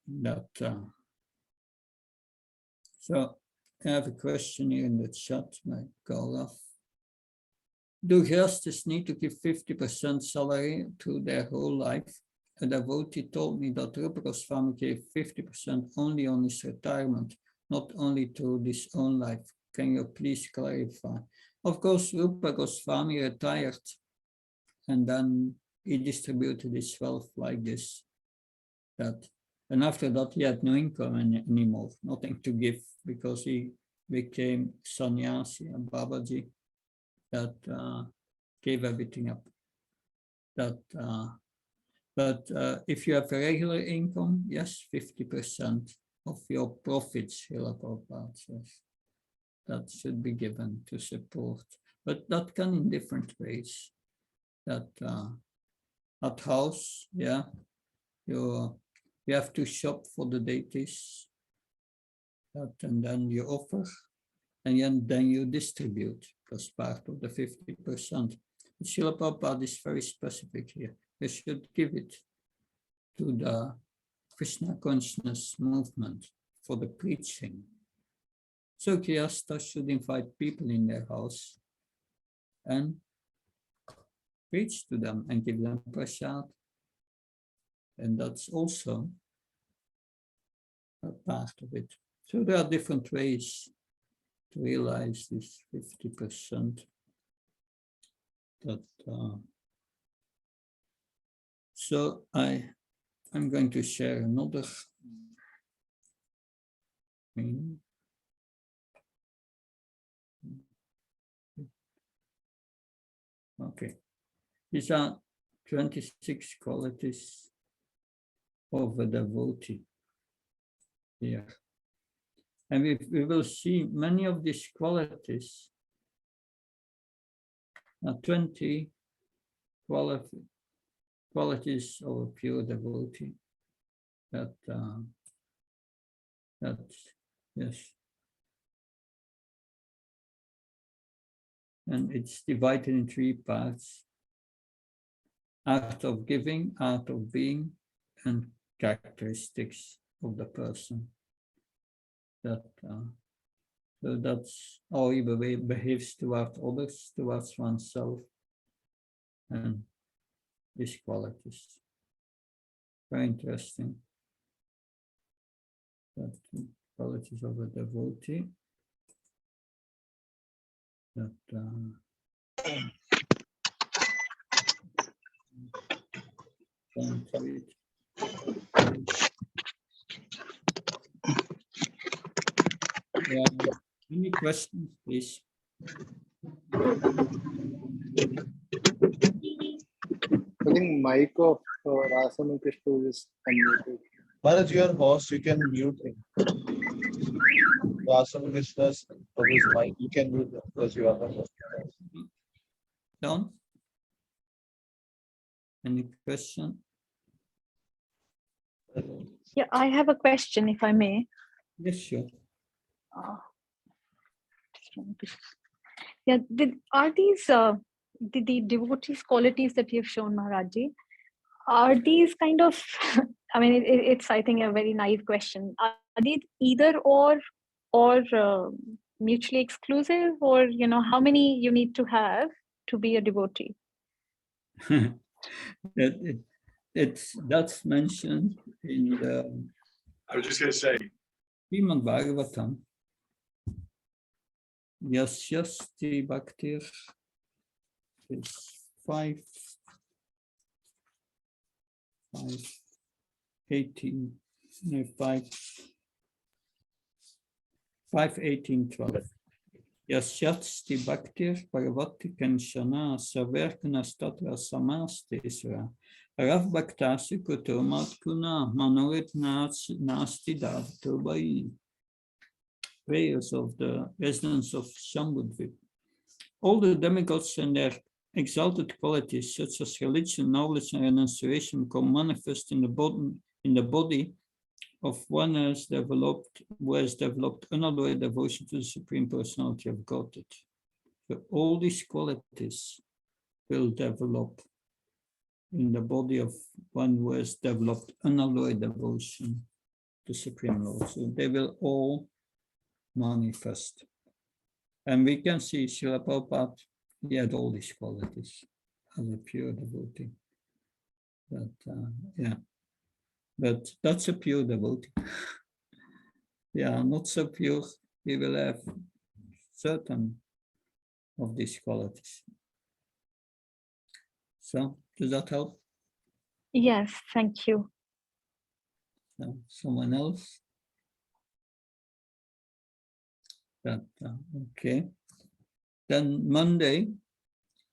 that. So I have a question here in the chat, my Gaurav. Do Grihasthas need to give 50% salary to their whole life? A devotee told me that Rupa Goswami gave 50% only on his retirement, not only to his own life. Can you please clarify? Of course, Rupa Goswami retired and then he distributed his wealth like this. And after that, he had no income anymore, nothing to give, because he became Sannyasi and Babaji that gave everything up. But if you have a regular income, yes, 50% of your profits, Srila Prabhupada says, that should be given to support. But that can in different ways. That at house, yeah, you have to shop for the deities, and then you offer, and then you distribute as part of the 50%. Srila Prabhupada is very specific here. You should give it to the Krishna consciousness movement for the preaching. So Grihasthas should invite people in their house and preach to them and give them prasad. And that's also a part of it. So there are different ways to realize this 50%. So I'm going to share another thing. Okay, these are 26 qualities of a devotee here. And we will see many of these qualities, 20 qualities of a pure devotee. Yes. and it's divided in 3 parts: art of giving, art of being, and characteristics of the person. So that's how he behaves towards others, towards oneself, and his qualities. Very interesting. That the qualities of a devotee. That any questions, please? I think mic of Rasam and Krishna is unmuted. Maharaj, your host, you can mute him. Rasam Krishna's his mic, you can mute him because you are the host. Don? Any question? Yeah, I have a question, if I may. Yes, sure. Yeah, are these the devotees' qualities that you've shown, Maharajji? Are these kind of? I mean, it's I think a very naive question. Are these either or mutually exclusive, or how many you need to have to be a devotee? That's mentioned in the. I was just going to say. Srimad Bhagavatam. Yasyasti Bhaktir is 5:18:12. Yasyasti Bhaktir Parvati Kanshana Saverkanas Tatra Samastesra Rav Bhaktasi Kuturmat Kuna Manorit Nasti Davturbai. Prayers of the residents of Shambhudvip. All the demigods and their exalted qualities, such as religion, knowledge, and renunciation, become manifest in the body of one who has developed unalloyed devotion to the Supreme Personality of Godhead. So all these qualities will develop in the body of one who has developed unalloyed devotion to Supreme Lord. So they will all manifest. And we can see Srila Prabhupada, he had all these qualities as a pure devotee. But that's a pure devotee. Not so pure, he will have certain of these qualities. So, does that help? Yes, thank you. Someone else? Okay. Then Monday,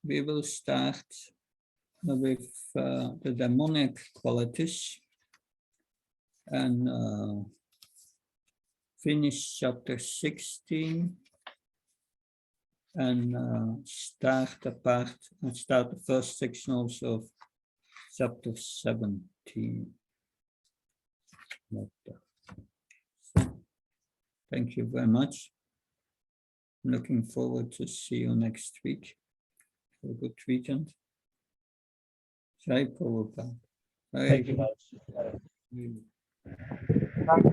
we will start with the demonic qualities and finish chapter 16 and start the first section also of chapter 17. Thank you very much. Looking forward to see you next week. Have a good weekend. Jai Prabhupada. Thank you, Maharaj.